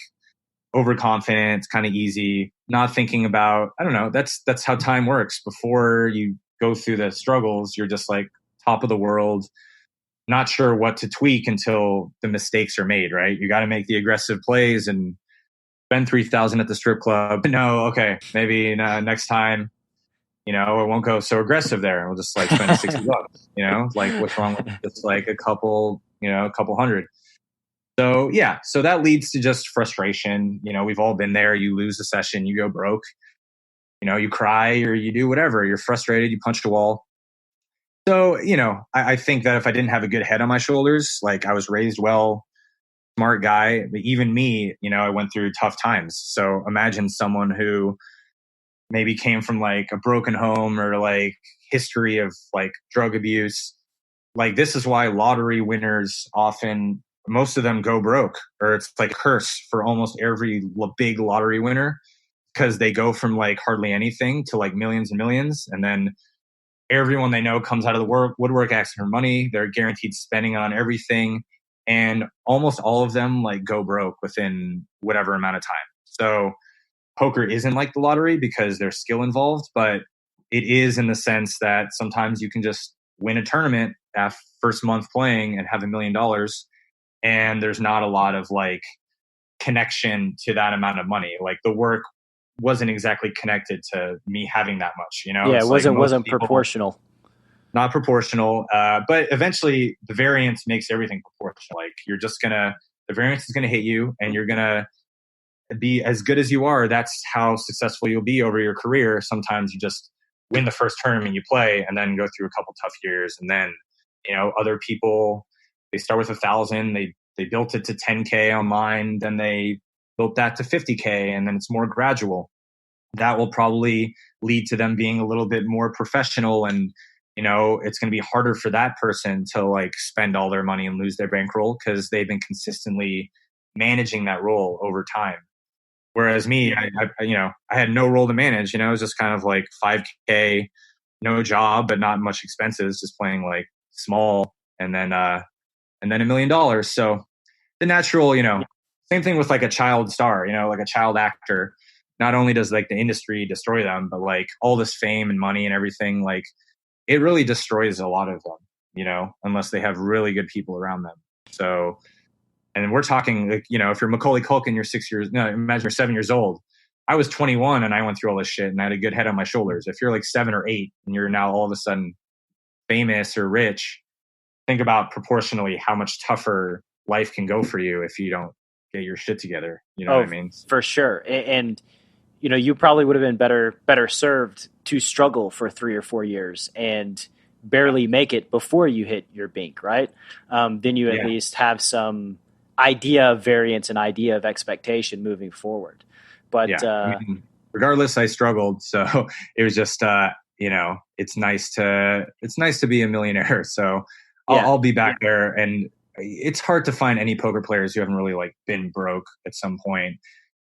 overconfident. It's kind of easy, not thinking about, I don't know. That's how time works. Before you go through the struggles, you're just like top of the world, not sure what to tweak until the mistakes are made, right? You got to make the aggressive plays and spend $3,000 at the strip club. No, okay, maybe next time, it won't go so aggressive there. We'll just like spend $60, like what's wrong with just like a couple hundred. So so that leads to just frustration. We've all been there. You lose a session, you go broke, you cry or you do whatever. You're frustrated, you punch the wall. So, I think that if I didn't have a good head on my shoulders, like I was raised well, smart guy, but even me, I went through tough times. So imagine someone who, maybe came from like a broken home or like history of like drug abuse. Like this is why lottery winners often, most of them go broke, or it's like a curse for almost every big lottery winner, because they go from like hardly anything to like millions and millions. And then everyone they know comes out of the woodwork asking for money. They're guaranteed spending on everything. And almost all of them like go broke within whatever amount of time. So poker isn't like the lottery because there's skill involved, but it is in the sense that sometimes you can just win a tournament at first month playing and have $1 million. And there's not a lot of like connection to that amount of money. Like the work wasn't exactly connected to me having that much, you know? Yeah, It's it like wasn't people, proportional. not proportional. But eventually the variance makes everything proportional. Like the variance is going to hit you, and you're going to be as good as you are. That's how successful you'll be over your career. Sometimes you just win the first tournament you play and then go through a couple tough years. And then, you know, other people, they start with 1,000, they built it to 10K online, then they built that to 50K, and then it's more gradual. That will probably lead to them being a little bit more professional, and you know, it's going to be harder for that person to like spend all their money and lose their bankroll because they've been consistently managing that role over time. Whereas me, I had no role to manage. You know, it was just kind of like 5K, no job, but not much expenses, just playing like small, and then $1 million. So the natural, you know, same thing with like a child star, you know, like a child actor. Not only does like the industry destroy them, but like all this fame and money and everything, like it really destroys a lot of them, you know, unless they have really good people around them. So, and we're talking like, you know, if you're Macaulay Culkin, imagine you're 7 years old. I was 21 and I went through all this shit and I had a good head on my shoulders. If you're like 7 or 8 and you're now all of a sudden famous or rich, think about proportionally how much tougher life can go for you if you don't get your shit together. You know what I mean? For sure. And you know, you probably would have been better served to struggle for 3 or 4 years and barely make it before you hit your bank, right? Then you at least have some idea of variance and idea of expectation moving forward. But I mean, regardless, I struggled. So it was just, you know, it's nice to be a millionaire. So I'll be back there. And it's hard to find any poker players who haven't really like been broke at some point.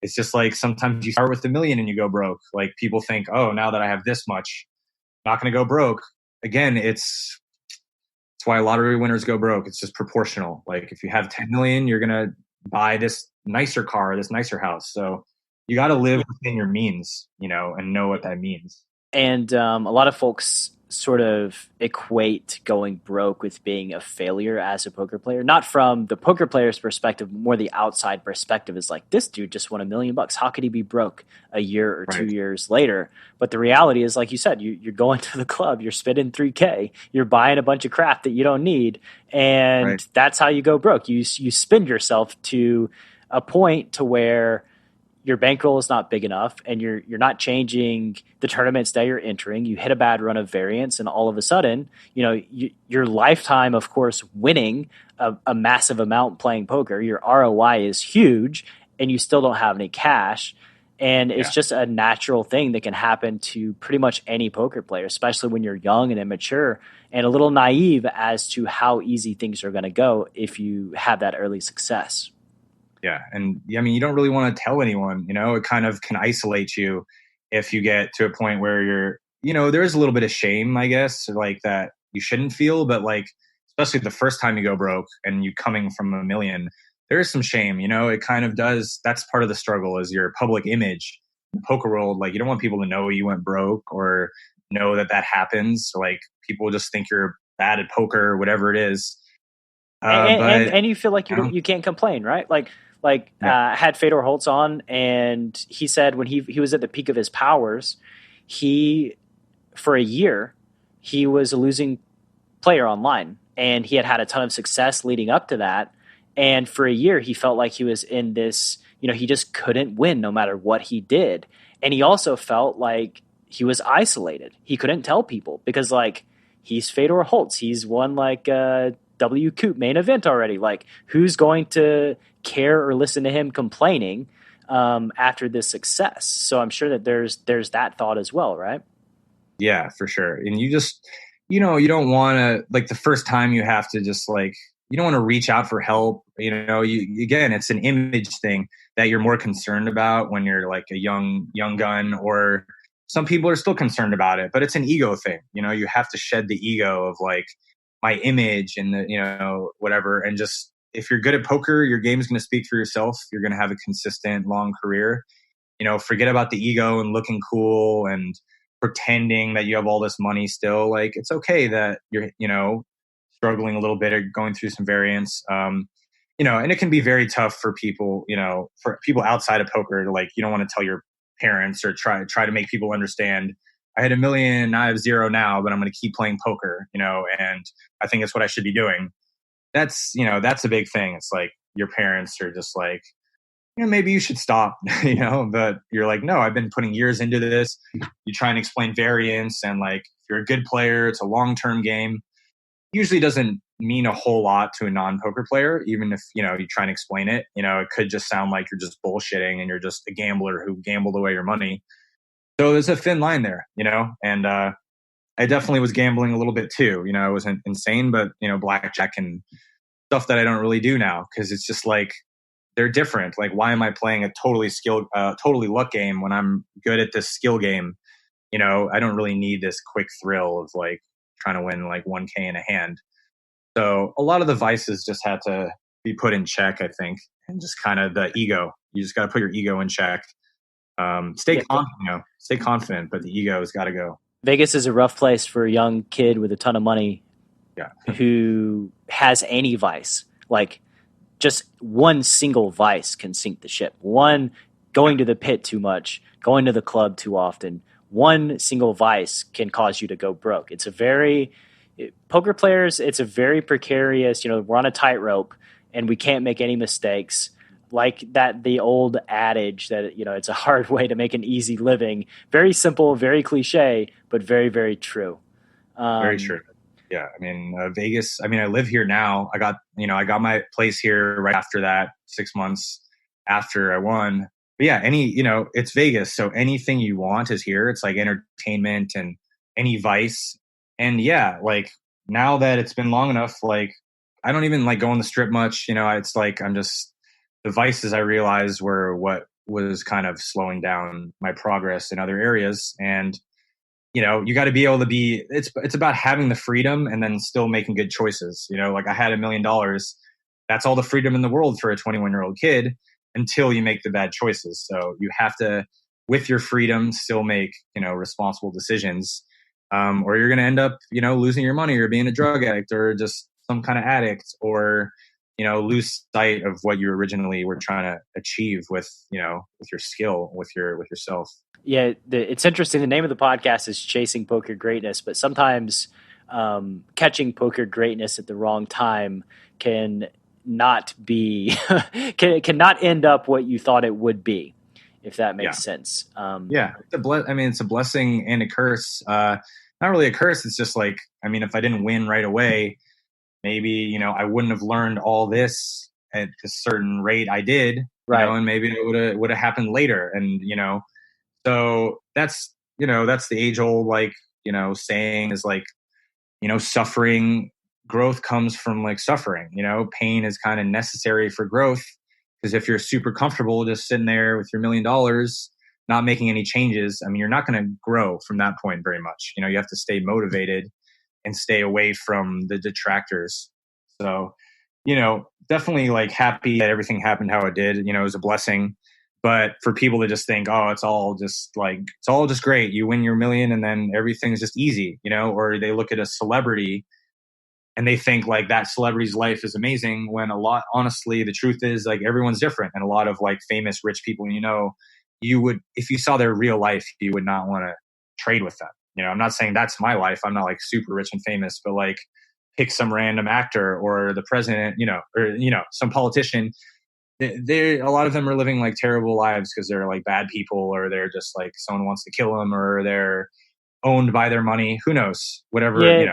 It's just like sometimes you start with $1 million and you go broke. Like people think, oh, now that I have this much, I'm not going to go broke. Again, it's why lottery winners go broke. It's just proportional. Like if you have 10 million, you're going to buy this nicer car, this nicer house. So you got to live within your means, you know, and know what that means. And a lot of folks sort of equate going broke with being a failure as a poker player, not from the poker player's perspective, more the outside perspective is like, this dude just won $1 million. How could he be broke a year or 2 years later? But the reality is, like you said, you're going to the club, you're spending $3K, you're buying a bunch of crap that you don't need. And that's how you go broke. You spend yourself to a point to where your bankroll is not big enough and you're not changing the tournaments that you're entering. You hit a bad run of variance and all of a sudden, you know, your lifetime, of course, winning a massive amount playing poker, your ROI is huge and you still don't have any cash. And it's just a natural thing that can happen to pretty much any poker player, especially when you're young and immature and a little naive as to how easy things are going to go if you have that early success. Yeah. And I mean, you don't really want to tell anyone, you know, it kind of can isolate you if you get to a point where you're, you know, there is a little bit of shame, I guess, like that you shouldn't feel, but like, especially the first time you go broke and you coming from $1 million, there is some shame, you know, it kind of does. That's part of the struggle is your public image in the poker world. Like you don't want people to know you went broke or know that happens. Like people just think you're bad at poker or whatever it is. And you feel like you can't complain, right? Had Fedor Holtz on, and he said when he was at the peak of his powers, for a year, he was a losing player online, and he had a ton of success leading up to that. And for a year, he felt like he was in this, you know, he just couldn't win no matter what he did. And he also felt like he was isolated. He couldn't tell people because, like, he's Fedor Holtz. He's won, like, W Coop main event already. Like, who's going to care or listen to him complaining? after this success. So I'm sure that there's that thought as well, right? Yeah, for sure. And you just, you don't want to, like, the first time you have to just, like, you don't want to reach out for help. Again, it's an image thing that you're more concerned about when you're like a young gun, or some people are still concerned about it, but it's an ego thing. You have to shed the ego of like my image and whatever. And just, if you're good at poker, your game's going to speak for yourself. You're going to have a consistent long career. Forget about the ego and looking cool and pretending that you have all this money still. Like, it's okay that you're, struggling a little bit or going through some variance. And it can be very tough for people, for people outside of poker to, like, you don't want to tell your parents or try to make people understand, I had $1 million, I have zero now, but I'm going to keep playing poker, and I think it's what I should be doing. That's a big thing. It's like your parents are just like, maybe you should stop, but you're like, no, I've been putting years into this. You try and explain variance, and like, if you're a good player, it's a long-term game. Usually doesn't mean a whole lot to a non-poker player, even if, you try and explain it. It could just sound like you're just bullshitting and you're just a gambler who gambled away your money. So there's a thin line there, and I definitely was gambling a little bit too. It wasn't insane, but, blackjack and stuff that I don't really do now, because it's just like, they're different. Like, why am I playing a totally luck game when I'm good at this skill game? I don't really need this quick thrill of like trying to win like 1K in a hand. So a lot of the vices just had to be put in check, I think, and just kind of the ego. You just got to put your ego in check. Stay confident, but the ego has got to go. Vegas is a rough place for a young kid with a ton of money, yeah, who has any vice. Like, just one single vice can sink the ship. One, going to the pit too much, going to the club too often. One single vice can cause you to go broke. Poker players, it's a very precarious, we're on a tightrope and we can't make any mistakes. Like that, the old adage that, it's a hard way to make an easy living. Very simple, very cliche, but very, very true. Very true. Yeah. I mean, Vegas, I live here now. I got my place here right after that, 6 months after I won. But yeah, it's Vegas. So anything you want is here. It's like entertainment and any vice. And yeah, like, now that it's been long enough, like, I don't even like go on the strip much. It's like, the vices I realized were what was kind of slowing down my progress in other areas. And, you got to be able to it's about having the freedom and then still making good choices. Like, I had $1 million. That's all the freedom in the world for a 21-year-old kid until you make the bad choices. So you have to, with your freedom, still make, responsible decisions. Or you're going to end up, losing your money or being a drug addict or just some kind of addict, or, lose sight of what you originally were trying to achieve with your skill, with yourself. Yeah. It's interesting. The name of the podcast is Chasing Poker Greatness, but sometimes catching poker greatness at the wrong time can not be, cannot end up what you thought it would be, if that makes sense. Yeah. It's a blessing and a curse. Not really a curse. It's just like, if I didn't win right away, maybe, I wouldn't have learned all this at a certain rate I did, right. And maybe it would have happened later. And, so that's the age old, like, saying is like, suffering, growth comes from like suffering, pain is kind of necessary for growth. Because if you're super comfortable just sitting there with your $1 million, not making any changes, you're not going to grow from that point very much. You have to stay motivated and stay away from the detractors. So, definitely like happy that everything happened how it did. It was a blessing. But for people to just think, oh, it's all just great. You win your $1 million and then everything's just easy, or they look at a celebrity and they think like that celebrity's life is amazing, when honestly, the truth is like everyone's different. And a lot of like famous rich people, you would, if you saw their real life, you would not want to trade with them. I'm not saying that's my life. I'm not like super rich and famous, but like pick some random actor or the president, or, some politician. A lot of them are living like terrible lives because they're like bad people, or they're just like someone wants to kill them, or they're owned by their money. Who knows? Whatever, Yeah,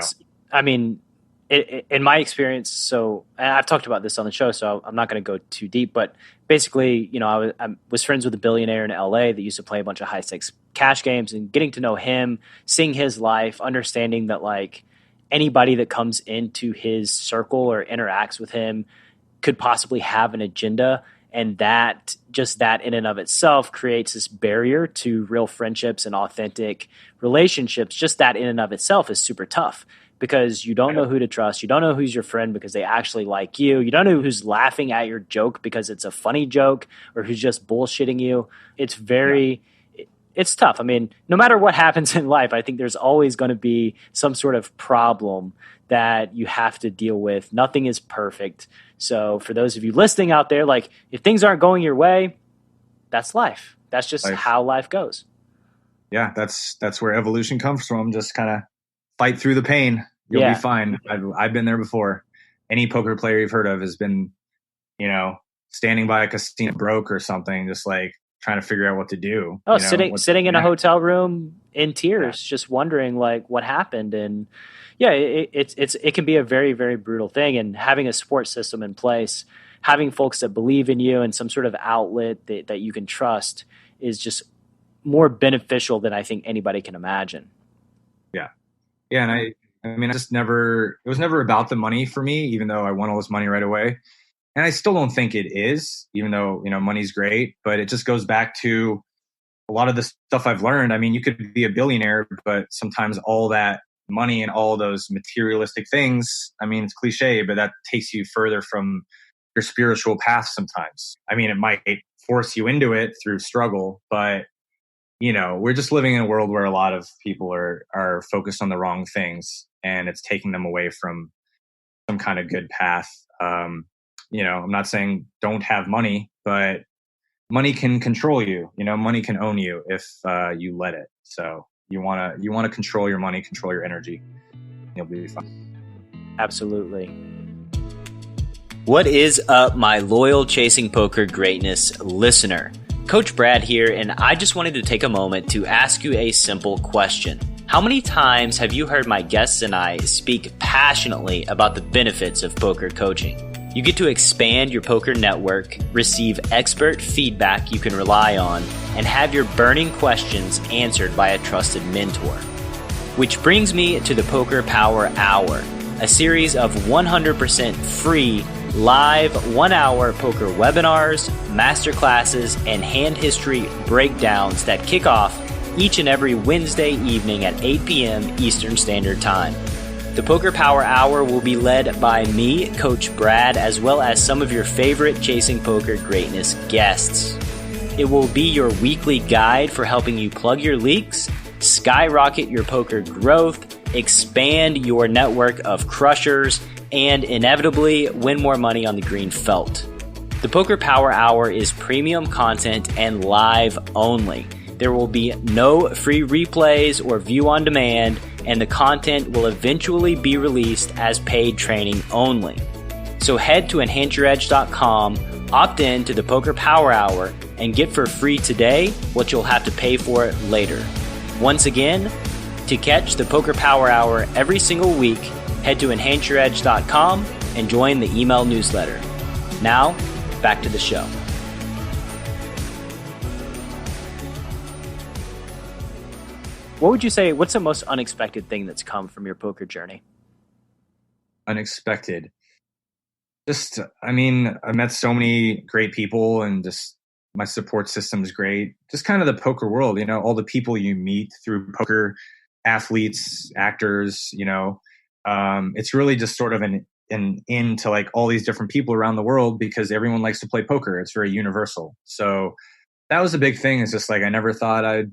in my experience, so and I've talked about this on the show, so I'm not going to go too deep, but basically, I was friends with a billionaire in LA that used to play a bunch of high stakes cash games, and getting to know him, seeing his life, understanding that like anybody that comes into his circle or interacts with him could possibly have an agenda. And that in and of itself creates this barrier to real friendships and authentic relationships. Just that in and of itself is super tough because you don't know who to trust. You don't know who's your friend because they actually like you. You don't know who's laughing at your joke because it's a funny joke or who's just bullshitting you. It's it's tough. I mean, no matter what happens in life, I think there's always going to be some sort of problem that you have to deal with. Nothing is perfect. So for those of you listening out there, like if things aren't going your way, that's life. That's just how life goes. Yeah, that's where evolution comes from. Just kind of fight through the pain. You'll be fine. I've been there before. Any poker player you've heard of has been, standing by a casino broke or something, just like trying to figure out what to do. Oh, sitting in a hotel room in tears, just wondering like what happened. And it can be a very, very brutal thing. And having a support system in place, having folks that believe in you and some sort of outlet that you can trust is just more beneficial than I think anybody can imagine. Yeah. Yeah. And it was never about the money for me, even though I won all this money right away. And I still don't think it is, even though, money's great, but it just goes back to a lot of the stuff I've learned. I mean, you could be a billionaire, but sometimes all that money and all those materialistic things, I mean, it's cliche, but that takes you further from your spiritual path sometimes. I mean, it might force you into it through struggle, but we're just living in a world where a lot of people are focused on the wrong things and it's taking them away from some kind of good path. I'm not saying don't have money, but money can control you. Money can own you if you let it. So you want to control your money, control your energy. You'll be fine. Absolutely. What is up, my loyal Chasing Poker Greatness listener? Coach Brad here, and I just wanted to take a moment to ask you a simple question. How many times have you heard my guests and I speak passionately about the benefits of poker coaching? You get to expand your poker network, receive expert feedback you can rely on, and have your burning questions answered by a trusted mentor. Which brings me to the Poker Power Hour, a series of 100% free live 1-hour poker webinars, masterclasses, and hand history breakdowns that kick off each and every Wednesday evening at 8 p.m. Eastern Standard Time. The Poker Power Hour will be led by me, Coach Brad, as well as some of your favorite Chasing Poker Greatness guests. It will be your weekly guide for helping you plug your leaks, skyrocket your poker growth, expand your network of crushers, and inevitably win more money on the green felt. The Poker Power Hour is premium content and live only. There will be no free replays or view on demand, and the content will eventually be released as paid training only. So head to enhanceyouredge.com, opt in to the Poker Power Hour, and get for free today what you'll have to pay for it later. Once again, to catch the Poker Power Hour every single week, head to enhanceyouredge.com and join the email newsletter. Now, back to the show. What would you say, what's the most unexpected thing that's come from your poker journey? Unexpected. I met so many great people and just my support system is great. Just kind of the poker world, all the people you meet through poker, athletes, actors, it's really just sort of an into like all these different people around the world because everyone likes to play poker. It's very universal. So that was a big thing. It's just like, I never thought I'd,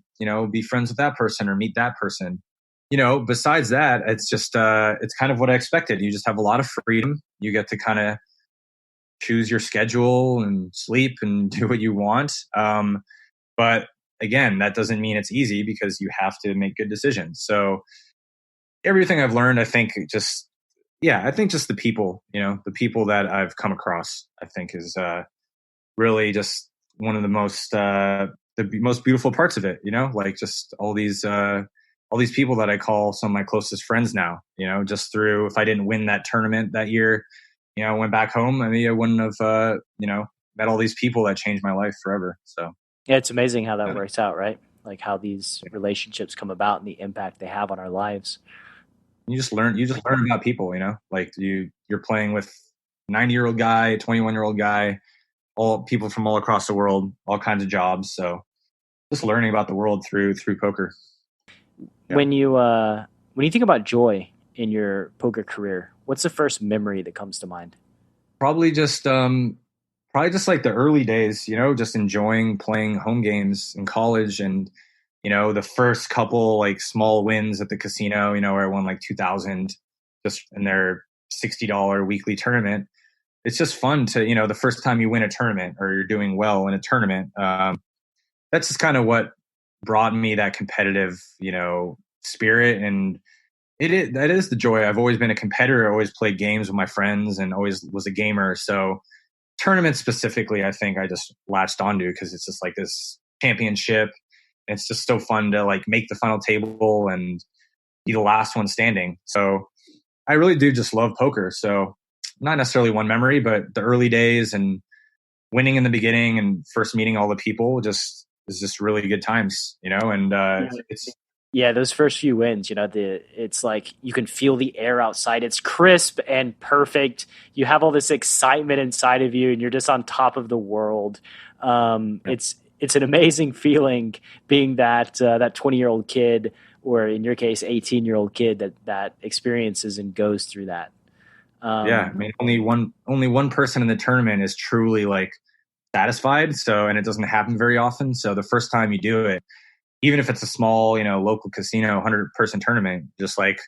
be friends with that person or meet that person. Besides that, it's just, it's kind of what I expected. You just have a lot of freedom. You get to kind of choose your schedule and sleep and do what you want. But again, that doesn't mean it's easy because you have to make good decisions. So everything I've learned, I think just the people, the people that I've come across, I think is really just one of the most beautiful parts of it, like just all these all these people that I call some of my closest friends now, just through, if I didn't win that tournament that year, I went back home. I mean, I wouldn't have, met all these people that changed my life forever. So yeah, it's amazing how that works out, right? Like how these relationships come about and the impact they have on our lives. You just learn about people, like you're playing with 90-year-old guy, 21-year-old guy, all people from all across the world, all kinds of jobs. So just learning about the world through poker. Yeah. When you think about joy in your poker career, what's the first memory that comes to mind? Probably just like the early days, just enjoying playing home games in college, and the first couple like small wins at the casino, where I won like 2,000 just in their $60 weekly tournament. It's just fun to, the first time you win a tournament or you're doing well in a tournament. That's just kind of what brought me that competitive, spirit. And that is the joy. I've always been a competitor. I always played games with my friends and always was a gamer. So tournaments specifically, I think I just latched onto because it's just like this championship. It's just so fun to like make the final table and be the last one standing. So I really do just love poker. So not necessarily one memory, but the early days and winning in the beginning and first meeting all the people is just really good times, and those first few wins, it's like you can feel the air outside. It's crisp and perfect. You have all this excitement inside of you and you're just on top of the world. It's an amazing feeling being that 20-year-old kid, or in your case, 18-year-old kid that experiences and goes through that. I mean, only one person in the tournament is truly like satisfied. So, and it doesn't happen very often. So the first time you do it, even if it's a small, local casino, 100-person tournament, just like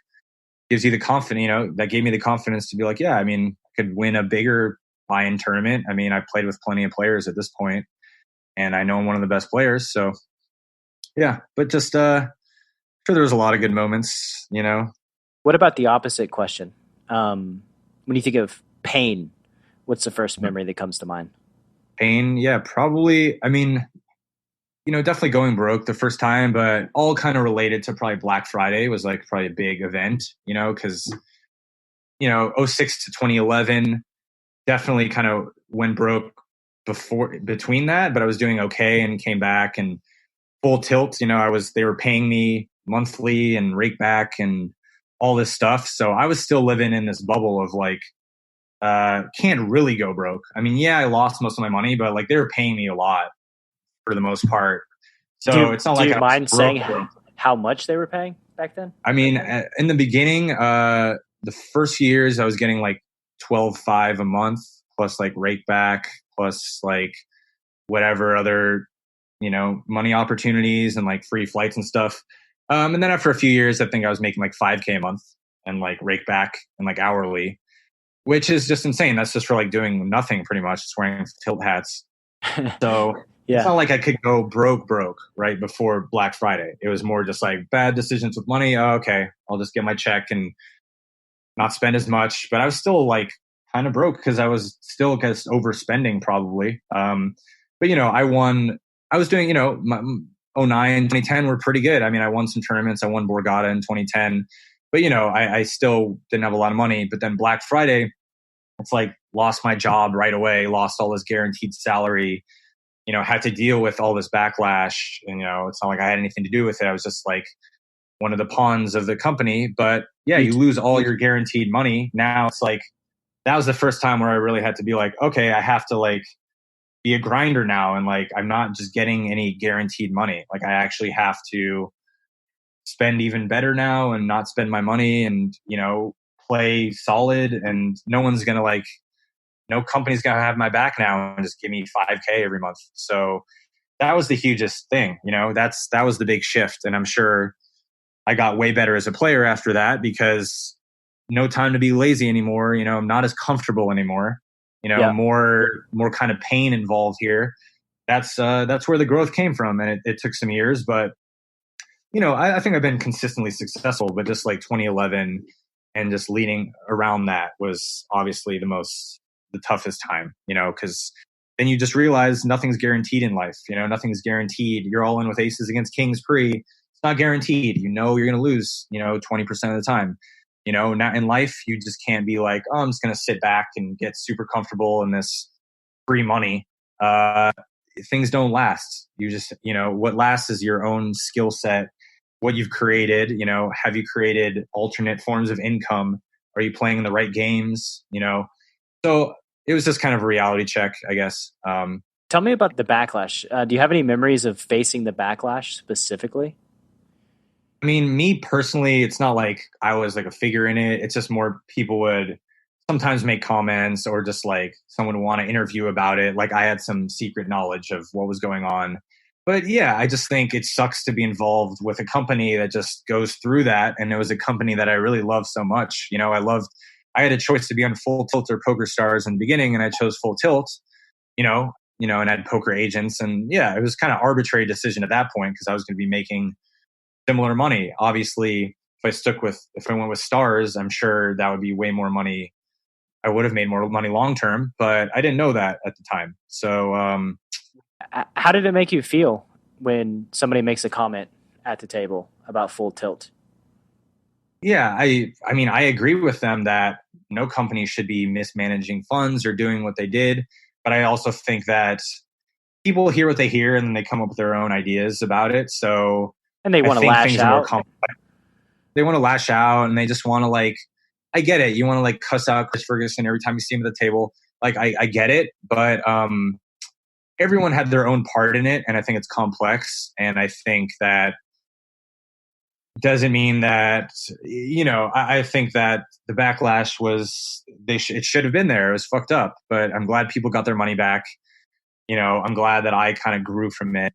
gives you the confidence, that gave me the confidence to be like, yeah, I mean, I could win a bigger buy-in tournament. I mean, I played with plenty of players at this point, and I know I'm one of the best players. So yeah, but just, sure, there was a lot of good moments, What about the opposite question? When you think of pain, what's the first memory that comes to mind? Pain, yeah, probably. I mean, definitely going broke the first time, but all kind of related to probably Black Friday was like probably a big event, because, 06 to 2011 definitely kind of went broke between that, but I was doing okay and came back and full tilt. They were paying me monthly and rake back and all this stuff. So I was still living in this bubble of like, can't really go broke. I mean, yeah, I lost most of my money, but like they were paying me a lot for the most part. So it's not like do you mind saying how much they were paying back then? I mean, in the beginning, the first years I was getting like 12.5 a month plus like rake back plus like whatever other, money opportunities and like free flights and stuff. And then after a few years, I think I was making like 5K a month and like rake back and like hourly, which is just insane. That's just for like doing nothing pretty much, just wearing tilt hats. So it's not like I could go broke right before Black Friday. It was more just like bad decisions with money. Oh, okay, I'll just get my check and not spend as much. But I was still like kind of broke because I was still just overspending probably. But I won. I was doing, my 09, 2010 were pretty good. I mean, I won some tournaments. I won Borgata in 2010. But, I still didn't have a lot of money. But then Black Friday, it's like lost my job right away, lost all this guaranteed salary, had to deal with all this backlash. And, it's not like I had anything to do with it. I was just like one of the pawns of the company. But yeah, you lose all your guaranteed money. Now it's like, that was the first time where I really had to be like, okay, I have to like be a grinder now. And like, I'm not just getting any guaranteed money. Like I actually have to spend even better now and not spend my money and, play solid, and no one's going to like, no company's going to have my back now and just give me 5K every month. So that was the hugest thing, that was the big shift. And I'm sure I got way better as a player after that because no time to be lazy anymore. I'm not as comfortable anymore, more kind of pain involved here. That's where the growth came from. And it took some years, but I think I've been consistently successful, but just like 2011 and just leading around that was obviously the toughest time, because then you just realize nothing's guaranteed in life. Nothing's guaranteed. You're all in with aces against kings pre. not guaranteed. You know, you're going to lose, 20% of the time. Not in life, you just can't be like, oh, I'm just going to sit back and get super comfortable in this free money. Things don't last. You just, what lasts is your own skill set, what you've created. Have you created alternate forms of income? Are you playing in the right games? So it was just kind of a reality check, I guess. Tell me about the backlash. Do you have any memories of facing the backlash specifically? I mean, me personally, it's not like I was like a figure in it. It's just more people would sometimes make comments or just like someone would want to interview about it. Like I had some secret knowledge of what was going on. But yeah, I just think it sucks to be involved with a company that just goes through that. And it was a company that I really loved so much. I had a choice to be on Full Tilt or Poker Stars in the beginning, and I chose Full Tilt, and I had poker agents. And yeah, it was kind of arbitrary decision at that point because I was going to be making similar money. Obviously, if I went with Stars, I'm sure that would be way more money. I would have made more money long term, but I didn't know that at the time. So, how did it make you feel when somebody makes a comment at the table about Full Tilt? Yeah, I mean, I agree with them that no company should be mismanaging funds or doing what they did. But I also think that people hear what they hear and then they come up with their own ideas about it. So, and they want to lash out. They want to lash out and they just want to I get it. You want to cuss out Chris Ferguson every time you see him at the table. I get it, but everyone had their own part in it, and I think it's complex. And I think that doesn't mean that I think that the backlash was it should have been there. It was fucked up, but I'm glad people got their money back. I'm glad that I kind of grew from it.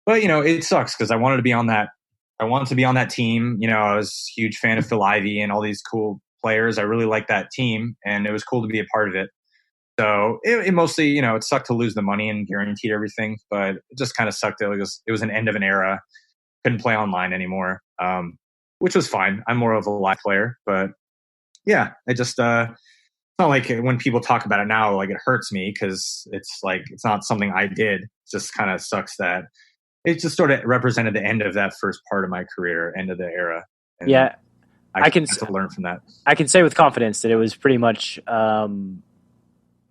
But it sucks because I wanted to be on that. I wanted to be on that team. I was a huge fan of Phil Ivey and all these cool players. I really liked that team, and it was cool to be a part of it. So it mostly, it sucked to lose the money and guaranteed everything, but it just kind of sucked that it was an end of an era. Couldn't play online anymore, which was fine. I'm more of a live player, but yeah, I just it's not like when people talk about it now, it hurts me because it's not something I did. It just kind of sucks that it just sort of represented the end of that first part of my career, end of the era. And yeah, I can to learn from that. I can say with confidence that it was pretty much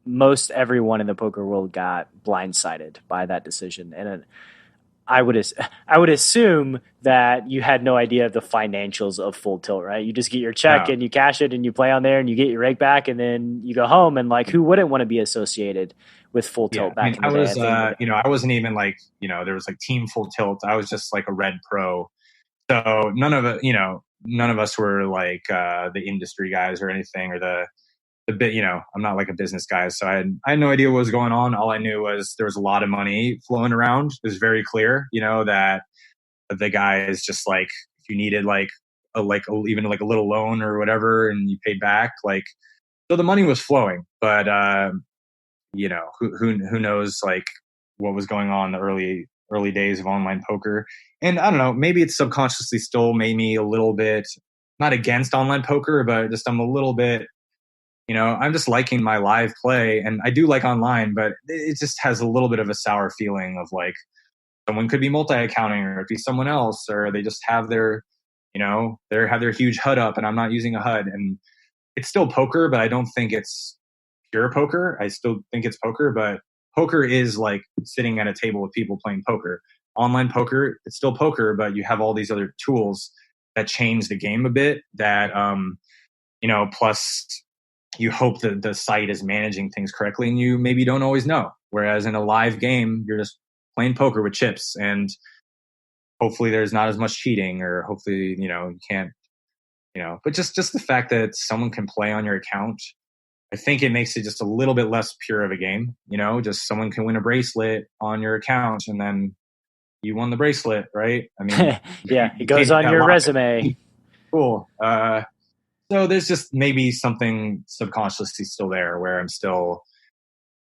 most everyone in the poker world got blindsided by that decision, and I would assume that you had no idea of the financials of Full Tilt, right? You just get your check and you cash it and you play on there and you get your rake back and then you go home, and who wouldn't want to be associated with Full Tilt back in the day? I wasn't even there was Team Full Tilt. I was just a red pro. So none of us were the industry guys or anything, or the bit, I'm not a business guy. So I had no idea what was going on. All I knew was there was a lot of money flowing around. It was very clear, that the guy is just if you needed even a little loan or whatever, and you paid back, so the money was flowing, but who knows what was going on in the early days of online poker. And I don't know, maybe it's subconsciously still made me a little bit not against online poker, but just I'm a little bit, I'm just liking my live play, and I do like online, but it just has a little bit of a sour feeling of someone could be multi-accounting, or it could be someone else, or they just have their huge HUD up and I'm not using a HUD. And it's still poker, but I don't think it's pure poker. I still think it's poker, but poker is sitting at a table with people playing poker. Online poker, it's still poker, but you have all these other tools that change the game a bit that, plus you hope that the site is managing things correctly, and you maybe don't always know. Whereas in a live game, you're just playing poker with chips, and hopefully there's not as much cheating, or hopefully, you can't, but just the fact that someone can play on your account, I think it makes it just a little bit less pure of a game. Just someone can win a bracelet on your account and then you won the bracelet, right? I mean, yeah, it goes on your resume. Cool. So there's just maybe something subconsciously still there where I'm still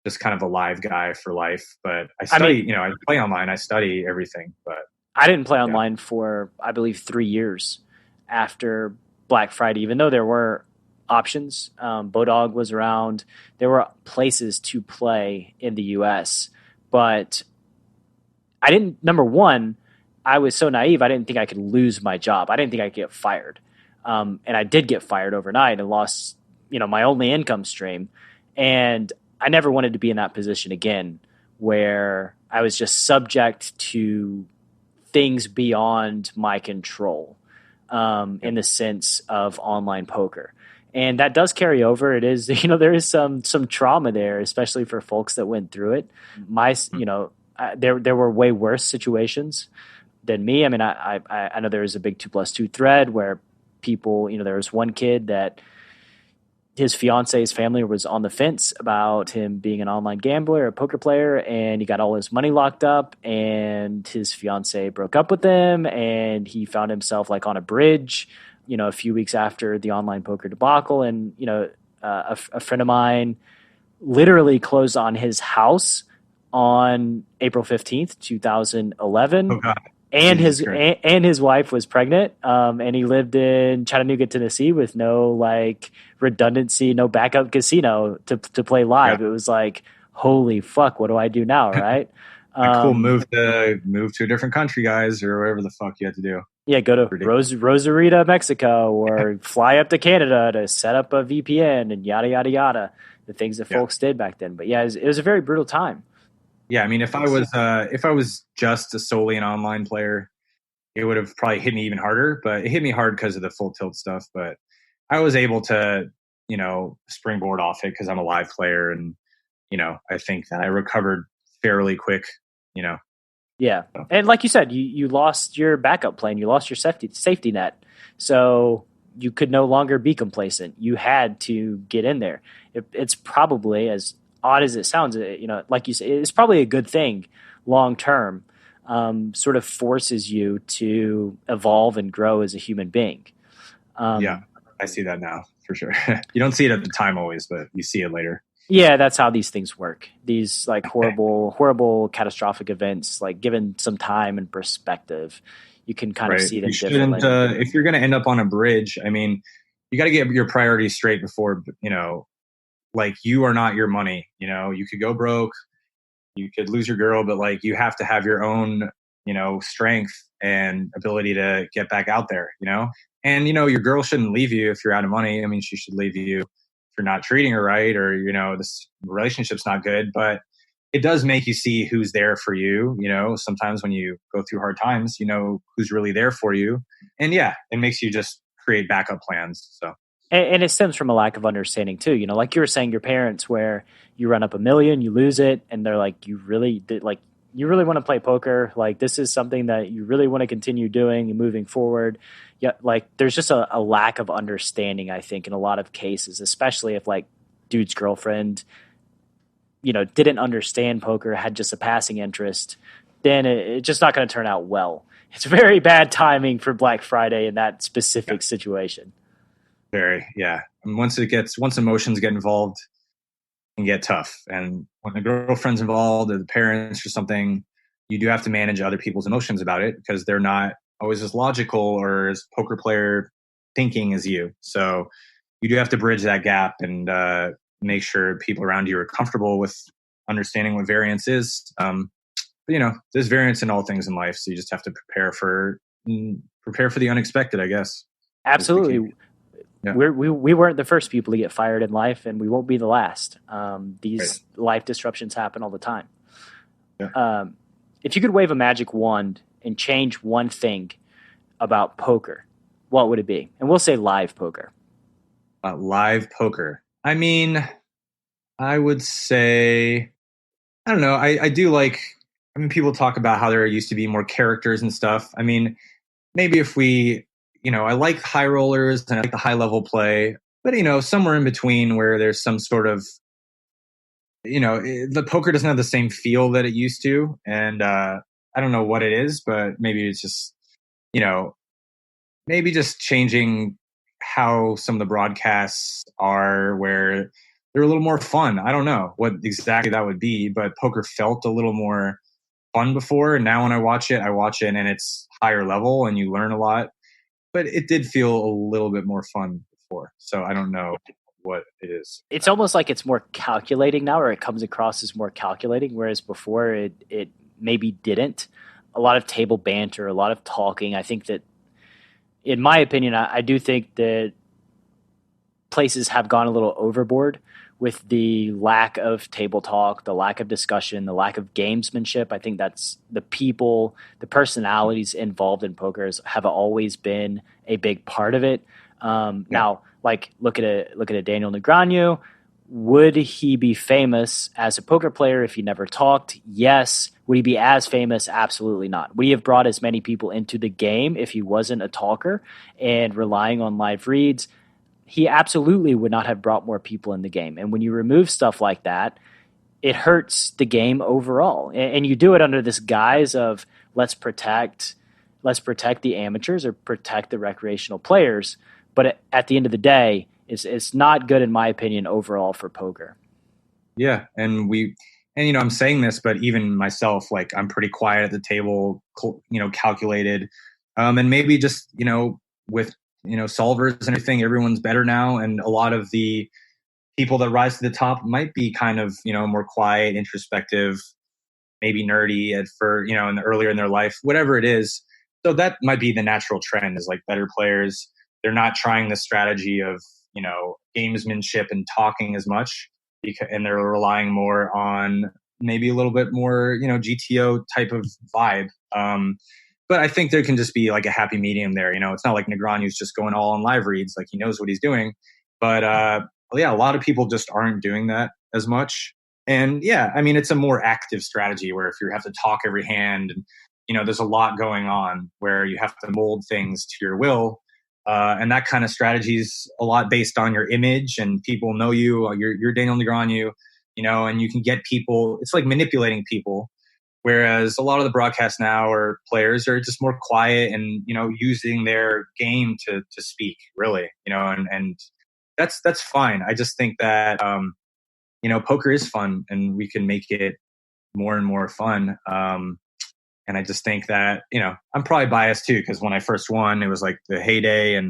just kind of a live guy for life. But I study, I play online, I study everything. But I didn't play online for, I believe, 3 years after Black Friday, even though there were options. Bodog was around. There were places to play in the U.S., but I didn't, number one, I was so naive. I didn't think I could lose my job. I didn't think I could get fired. And I did get fired overnight and lost, my only income stream. And I never wanted to be in that position again, where I was just subject to things beyond my control, in the sense of online poker. And that does carry over. It is, there is some trauma there, especially for folks that went through it. There were way worse situations than me. I mean, I know there was a big 2+2 thread where people, there was one kid that his fiance's family was on the fence about him being an online gambler, a poker player, and he got all his money locked up, and his fiance broke up with him, and he found himself like on a bridge, a few weeks after the online poker debacle. And, a friend of mine literally closed on his house on April 15th, 2011. Oh, God. And his wife was pregnant, and he lived in Chattanooga, Tennessee, with no redundancy, no backup casino to play live. Yeah. It was like, holy fuck, what do I do now, right? Cool move to a different country, guys, or whatever the fuck you had to do. Yeah, go to Rosarita, Mexico, or fly up to Canada to set up a VPN and yada yada yada. The things that folks did back then. But yeah, it was a very brutal time. Yeah, I mean, if I was just solely an online player, it would have probably hit me even harder. But it hit me hard because of the full tilt stuff. But I was able to, springboard off it because I'm a live player, and I think that I recovered fairly quick. Yeah, so. And like you said, you lost your backup plan, you lost your safety net, so you could no longer be complacent. You had to get in there. It's probably, as odd as it sounds, like you say, it's probably a good thing long term. Sort of forces you to evolve and grow as a human being. Yeah, I see that now for sure. You don't see it at the time always, but you see it later. Yeah, that's how these things work. These horrible, catastrophic events, given some time and perspective, you can kind of see them differently. If you're going to end up on a bridge, I mean, you got to get your priorities straight before, you are not your money. You could go broke, you could lose your girl, but you have to have your own, strength and ability to get back out there, and, your girl shouldn't leave you if you're out of money. I mean, she should leave you if you're not treating her right, or, this relationship's not good, but it does make you see who's there for you. Sometimes when you go through hard times, who's really there for you. And yeah, it makes you just create backup plans. So. And it stems from a lack of understanding too. Like you were saying, your parents, where you run up $1 million, you lose it, and they're like, you really want to play poker? This is something that you really want to continue doing and moving forward. Yeah, there's just a lack of understanding, I think, in a lot of cases, especially if dude's girlfriend, didn't understand poker, had just a passing interest, then it's just not going to turn out well. It's very bad timing for Black Friday in that specific situation. Very, yeah. And once emotions get involved, it can get tough. And when the girlfriend's involved or the parents or something, you do have to manage other people's emotions about it, because they're not always as logical or as poker player thinking as you. So you do have to bridge that gap and make sure people around you are comfortable with understanding what variance is. But, there's variance in all things in life, so you just have to prepare for the unexpected, I guess. Absolutely. Yeah. We weren't the first people to get fired in life, and we won't be the last. These life disruptions happen all the time. Yeah. If you could wave a magic wand and change one thing about poker, what would it be? And we'll say live poker. Live poker. I mean, I would say, I don't know. I do people talk about how there used to be more characters and stuff. I mean, maybe if we, I like high rollers and I like the high level play, but, somewhere in between where there's some sort of, the poker doesn't have the same feel that it used to. And I don't know what it is, but maybe it's just, maybe just changing how some of the broadcasts are, where they're a little more fun. I don't know what exactly that would be, but poker felt a little more fun before. And now when I watch it and it's higher level and you learn a lot, but it did feel a little bit more fun before. So I don't know what it is. It's almost like it's more calculating now, or it comes across as more calculating, whereas before it maybe didn't. a lot of table banter, a lot of talking. I think that, in my opinion, I do think that places have gone a little overboard with the lack of table talk, the lack of discussion, the lack of gamesmanship. I think that's the people, the personalities involved in poker have always been a big part of it. Now, like look at a Daniel Negreanu. Would he be famous as a poker player if he never talked? Yes. Would he be as famous? Absolutely not. Would he have brought as many people into the game if he wasn't a talker and relying on live reads? He absolutely would not have brought more people in the game. And when you remove stuff like that, it hurts the game overall. And you do it under this guise of let's protect the amateurs or protect the recreational players. But at the end of the day, it's not good, in my opinion, overall for poker. Yeah. And I'm saying this, but even myself, like I'm pretty quiet at the table, calculated. And maybe just, with, solvers and everything, everyone's better now. And a lot of the people that rise to the top might be kind of, more quiet, introspective, maybe nerdy earlier in their life, whatever it is. So that might be the natural trend, is like better players. They're not trying the strategy of, gamesmanship and talking as much, and they're relying more on maybe a little bit more, GTO type of vibe. But I think there can just be like a happy medium there. It's not like Negreanu's just going all on live reads, like he knows what he's doing. But a lot of people just aren't doing that as much. And it's a more active strategy where if you have to talk every hand and, there's a lot going on where you have to mold things to your will. And that kind of strategy is a lot based on your image, and people know you're Daniel Negreanu, and you can get people. It's like manipulating people. Whereas a lot of the broadcasts now or players are just more quiet and, using their game to speak, really, and that's fine. I just think that, poker is fun and we can make it more and more fun. And I just think that, I'm probably biased too, because when I first won, it was like the heyday.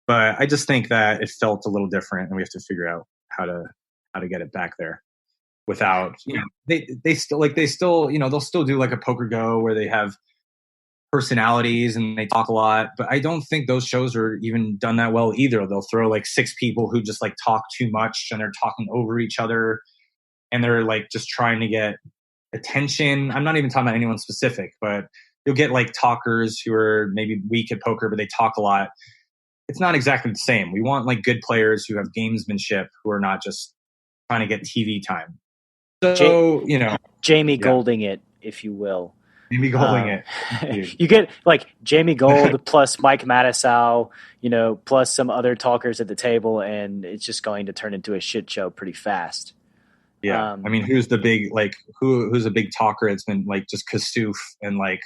But I just think that it felt a little different, and we have to figure out how to get it back there without, they still, they'll still do like a Poker Go where they have personalities and they talk a lot. But I don't think those shows are even done that well either. They'll throw like 6 people who just like talk too much and they're talking over each other and they're like just trying to get attention. I'm not even talking about anyone specific, but you'll get like talkers who are maybe weak at poker, but they talk a lot. It's not exactly the same. We want like good players who have gamesmanship, who are not just trying to get TV time. So, Jamie Golding it, if you will. Jamie Golding it. You get like Jamie Gold plus Mike Matisow, plus some other talkers at the table, and it's just going to turn into a shit show pretty fast. Yeah. Who's the big, like, who's a big talker? It's been like just Kasuf and like,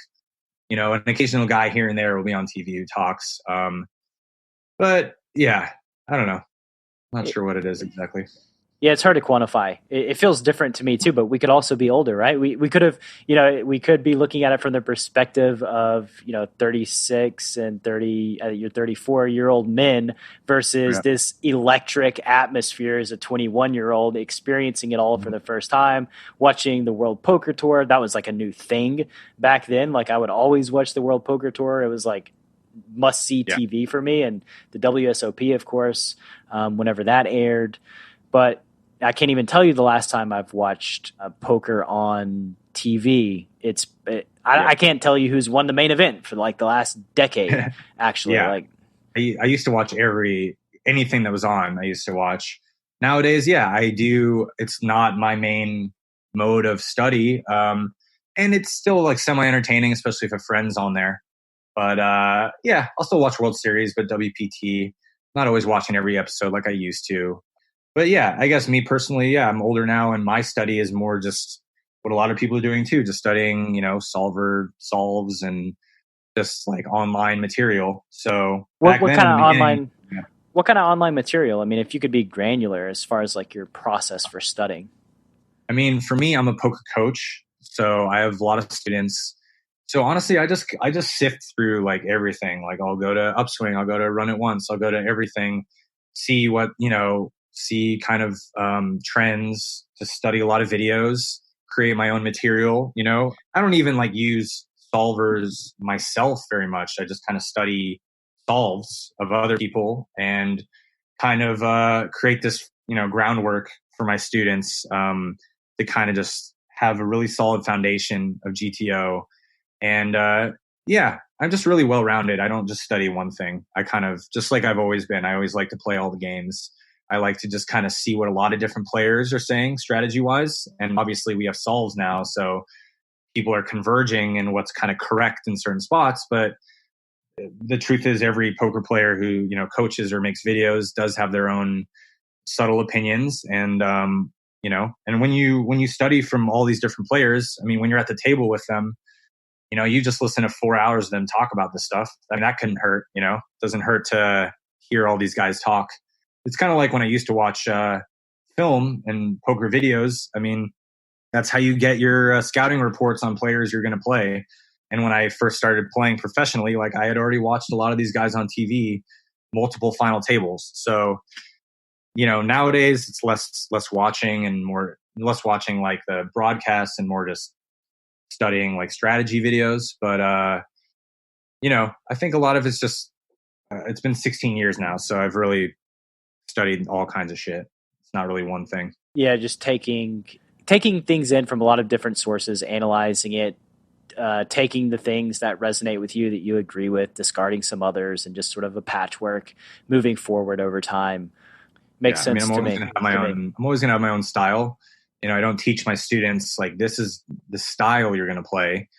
an occasional guy here and there will be on TV who talks. But yeah, I don't know. Not sure what it is exactly. Yeah, it's hard to quantify. It feels different to me too, but we could also be older, right? We could have, we could be looking at it from the perspective of, 36 and 30, your 34-year-old men versus this electric atmosphere as a 21-year-old experiencing it all for the first time, watching the World Poker Tour. That was like a new thing back then. Like I would always watch the World Poker Tour. It was like must-see TV for me, and the WSOP, of course, whenever that aired. But I can't even tell you the last time I've watched poker on TV. I can't tell you who's won the main event for like the last decade. Actually, I used to watch anything that was on. I used to watch. Nowadays, I do. It's not my main mode of study, and it's still like semi-entertaining, especially if a friend's on there. But I'll still watch World Series, but WPT. Not always watching every episode like I used to. But I guess me personally, I'm older now, and my study is more just what a lot of people are doing too, just studying, solves and just like online material. So what kind of online? Yeah. What kind of online material? I mean, if you could be granular as far as like your process for studying. I mean, for me, I'm a poker coach, so I have a lot of students. So honestly, I just sift through like everything. Like I'll go to Upswing, I'll go to Run It Once, I'll go to everything, see what see kind of trends, to study a lot of videos, create my own material. I don't even like use solvers myself very much. I just kind of study solves of other people and kind of create this, groundwork for my students to kind of just have a really solid foundation of GTO. And I'm just really well rounded. I don't just study one thing. I kind of, just like I've always been, I always like to play all the games. I like to just kind of see what a lot of different players are saying strategy wise. And obviously we have solves now. So people are converging in what's kind of correct in certain spots. But the truth is every poker player who, coaches or makes videos does have their own subtle opinions. And, and when you study from all these different players, I mean, when you're at the table with them, you just listen to 4 hours of them talk about this stuff. I mean, that couldn't hurt, it doesn't hurt to hear all these guys talk. It's kind of like when I used to watch film and poker videos. I mean, that's how you get your scouting reports on players you're going to play. And when I first started playing professionally, like I had already watched a lot of these guys on TV, multiple final tables. So, nowadays it's less watching and more less watching like the broadcasts and more just studying like strategy videos. But, I think a lot of it's just, it's been 16 years now. So I've really studied all kinds of shit. It's not really one thing. Yeah. Just taking things in from a lot of different sources, analyzing it, taking the things that resonate with you, that you agree with, discarding some others, and just sort of a patchwork moving forward over time. Makes sense to me. I'm always going to have my own style. I don't teach my students like this is the style you're going to play,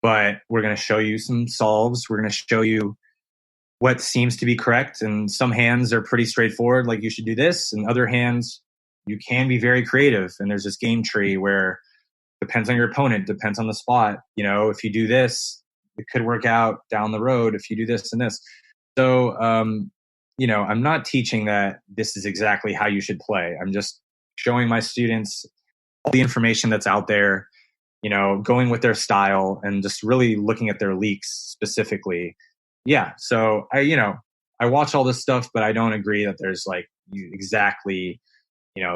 but we're going to show you some solves. We're going to show you what seems to be correct. And some hands are pretty straightforward, like you should do this. And other hands, you can be very creative. And there's this game tree where depends on your opponent, depends on the spot. If you do this, it could work out down the road if you do this and this. So, I'm not teaching that this is exactly how you should play. I'm just showing my students all the information that's out there, going with their style and just really looking at their leaks specifically. Yeah. So I watch all this stuff, but I don't agree that there's like exactly,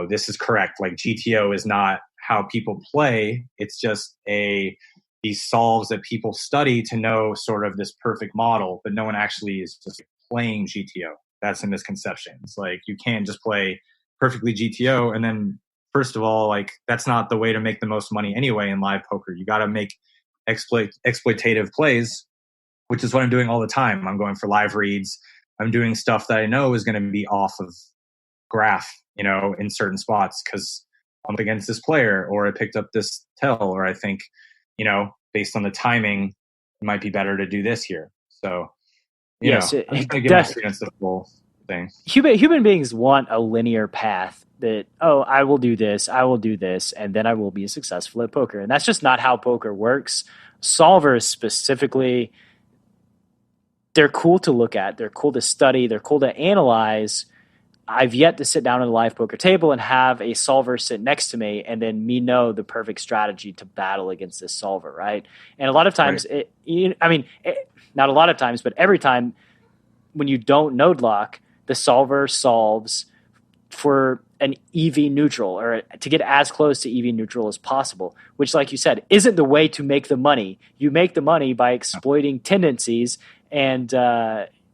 this is correct. Like GTO is not how people play. It's just these solves that people study to know sort of this perfect model, but no one actually is just playing GTO. That's a misconception. It's like you can't just play perfectly GTO. And then first of all, like that's not the way to make the most money anyway in live poker. You got to make exploitative plays, which is what I'm doing all the time. I'm going for live reads. I'm doing stuff that I know is going to be off of graph, in certain spots because I'm up against this player, or I picked up this tell, or I think, based on the timing, it might be better to do this here. So, I'm going to give my students the full thing. Human beings want a linear path that, I will do this, and then I will be successful at poker. And that's just not how poker works. Solvers specifically, they're cool to look at. They're cool to study. They're cool to analyze. I've yet to sit down at a live poker table and have a solver sit next to me and then me know the perfect strategy to battle against this solver, right? And a lot of times, not a lot of times, but every time when you don't node lock, the solver solves for an EV neutral or to get as close to EV neutral as possible, which, like you said, isn't the way to make the money. You make the money by exploiting tendencies and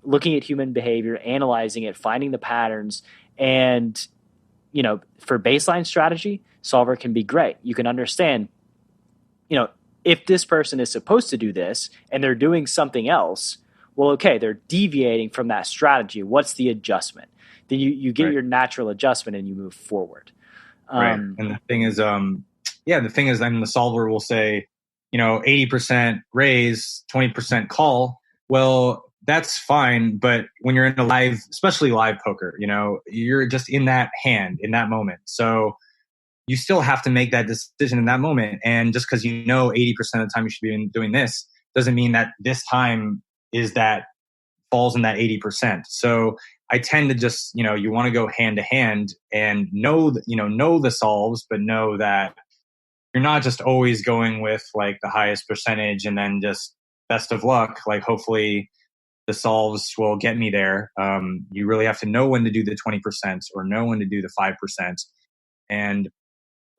looking at human behavior, analyzing it, finding the patterns. And, for baseline strategy, solver can be great. You can understand, if this person is supposed to do this and they're doing something else, well, okay, they're deviating from that strategy. What's the adjustment? Then you get your natural adjustment and you move forward. Right. And the thing is, then the solver will say, 80% raise, 20% call. Well, that's fine. But when you're in a live, especially live poker, you're just in that hand in that moment. So you still have to make that decision in that moment. And just because 80% of the time you should be doing this doesn't mean that this time falls in that 80%. So I tend to just, you want to go hand to hand and know the solves, but know that you're not just always going with like the highest percentage and then just best of luck. Like hopefully the solves will get me there. You really have to know when to do the 20% or know when to do the 5%. And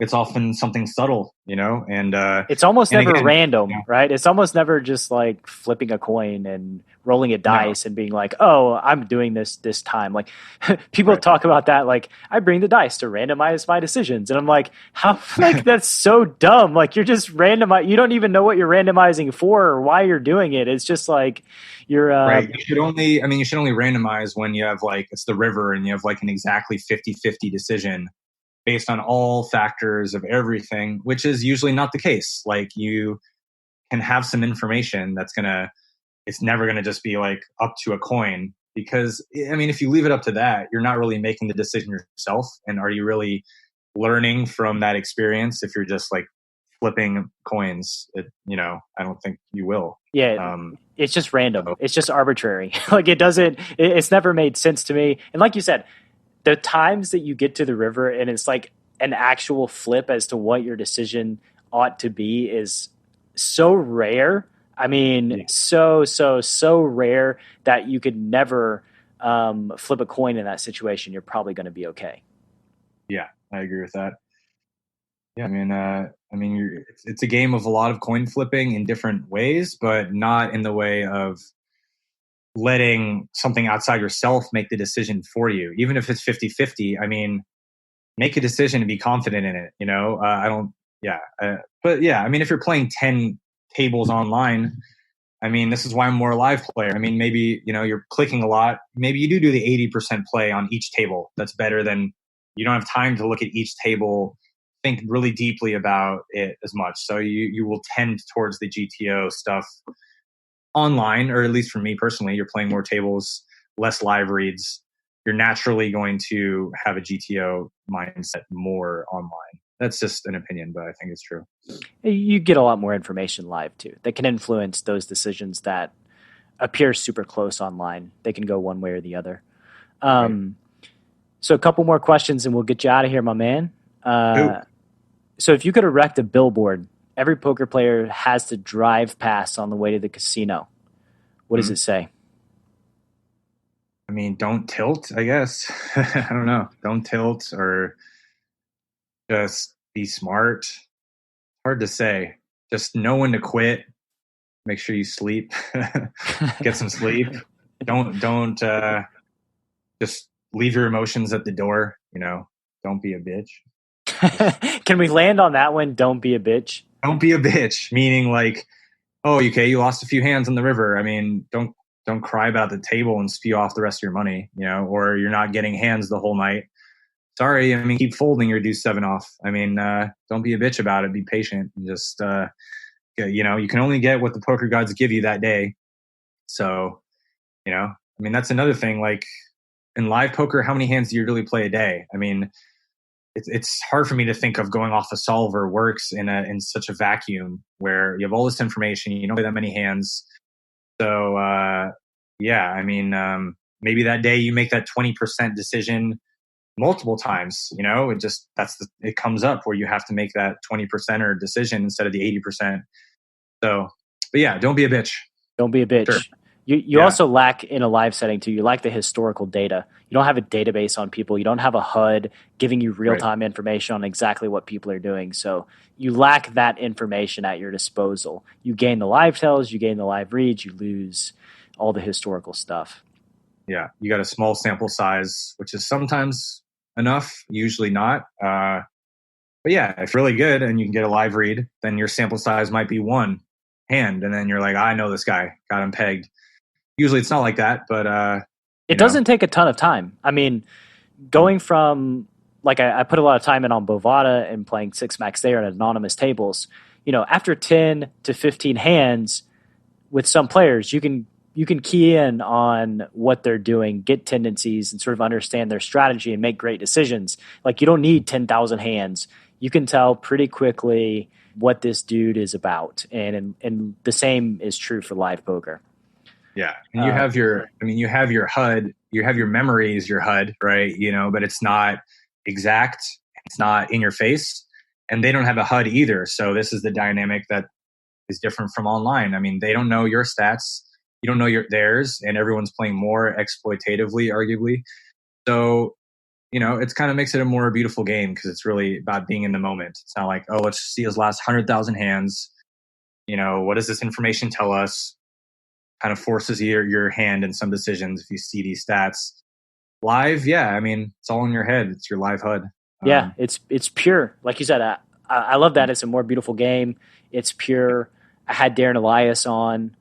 it's often something subtle, and it's almost and never again, random, right? It's almost never just like flipping a coin and rolling a dice and being like, oh, I'm doing this time. Like people talk about that. Like I bring the dice to randomize my decisions. And I'm like, how, like, that's so dumb. Like you're just you don't even know what you're randomizing for or why you're doing it. It's just like you're, right. You should only randomize when you have like, it's the river and you have like an exactly 50-50 decision based on all factors of everything, which is usually not the case. Like you can have some information it's never going to just be like up to a coin, because I mean, if you leave it up to that, you're not really making the decision yourself. And are you really learning from that experience if you're just like flipping coins? I don't think you will. Yeah, it's just random. It's just arbitrary. Like it's never made sense to me. And like you said, the times that you get to the river and it's like an actual flip as to what your decision ought to be is so rare. I mean, so rare that you could never flip a coin in that situation. You're probably going to be okay. Yeah, I agree with that. Yeah, I mean, it's a game of a lot of coin flipping in different ways, but not in the way of letting something outside yourself make the decision for you. Even if it's 50-50, I mean, make a decision and be confident in it. But yeah, I mean, if you're playing 10 tables online, I mean, this is why I'm more a live player. I mean, maybe, you're clicking a lot. Maybe you do the 80% play on each table. That's better than you don't have time to look at each table, think really deeply about it as much. So you will tend towards the GTO stuff online, or at least for me personally. You're playing more tables, less live reads. You're naturally going to have a GTO mindset more online. That's just an opinion, but I think it's true. You get a lot more information live too that can influence those decisions that appear super close online. They can go one way or the other. So a couple more questions and we'll get you out of here, my man. So if you could erect a billboard every poker player has to drive past on the way to the casino, what does it say? I mean, don't tilt, I guess. I don't know. Don't tilt, or just be smart. Hard to say. Just know when to quit. Make sure you sleep. Get some sleep. Don't just leave your emotions at the door. Don't be a bitch. Can we land on that one? Don't be a bitch. Don't be a bitch. Meaning like, oh, okay, you lost a few hands on the river. I mean, don't cry about the table and spew off the rest of your money, or you're not getting hands the whole night. Sorry, I mean, keep folding your deuce 7 off. I mean, don't be a bitch about it. Be patient. And just, you can only get what the poker gods give you that day. So, I mean, that's another thing. Like in live poker, how many hands do you really play a day? I mean, it's hard for me to think of going off a solver works in such a vacuum where you have all this information, you don't play that many hands. So, yeah, I mean, maybe that day you make that 20% decision multiple times, it comes up where you have to make that 20%er decision instead of the 80%. So, but yeah, don't be a bitch. Don't be a bitch. Sure. You also lack in a live setting too. You lack the historical data. You don't have a database on people. You don't have a HUD giving you real-time information on exactly what people are doing. So you lack that information at your disposal. You gain the live tells, you gain the live reads, you lose all the historical stuff. Yeah, you got a small sample size, which is sometimes enough, usually not. But yeah, if really good and you can get a live read, then your sample size might be 1 hand. And then you're like, I know this guy, got him pegged. Usually it's not like that, but it doesn't take a ton of time. I mean, going from like I put a lot of time in on Bovada and playing 6 max there at anonymous tables. After 10 to 15 hands with some players, you can key in on what they're doing, get tendencies, and sort of understand their strategy and make great decisions. Like you don't need 10,000 hands. You can tell pretty quickly what this dude is about, and the same is true for live poker. Yeah, and you have your HUD, you have your memories, your HUD, right? But it's not exact, it's not in your face, and they don't have a HUD either. So this is the dynamic that is different from online. I mean, they don't know your stats, you don't know theirs, and everyone's playing more exploitatively, arguably. So it's kind of makes it a more beautiful game because it's really about being in the moment. It's not like, oh, let's see his last 100,000 hands. What does this information tell us? Kind of forces your hand in some decisions if you see these stats. Live, yeah, I mean, it's all in your head. It's your live HUD. Yeah, it's pure. Like you said, I love that. It's a more beautiful game. It's pure. I had Darren Elias on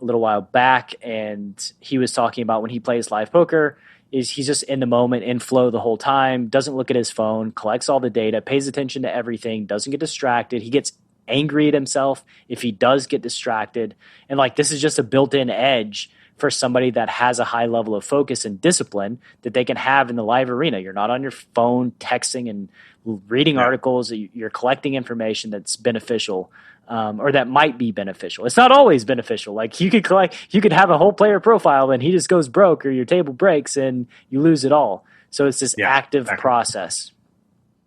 a little while back, and he was talking about when he plays live poker, he's just in the moment, in flow the whole time, doesn't look at his phone, collects all the data, pays attention to everything, doesn't get distracted. He gets angry at himself if he does get distracted. And like, this is just a built-in edge for somebody that has a high level of focus and discipline that they can have in the live arena. You're not on your phone texting and reading articles. You're collecting information that's beneficial, or that might be beneficial. It's not always beneficial. Like you could have a whole player profile and he just goes broke, or your table breaks and you lose it all. So it's this active process.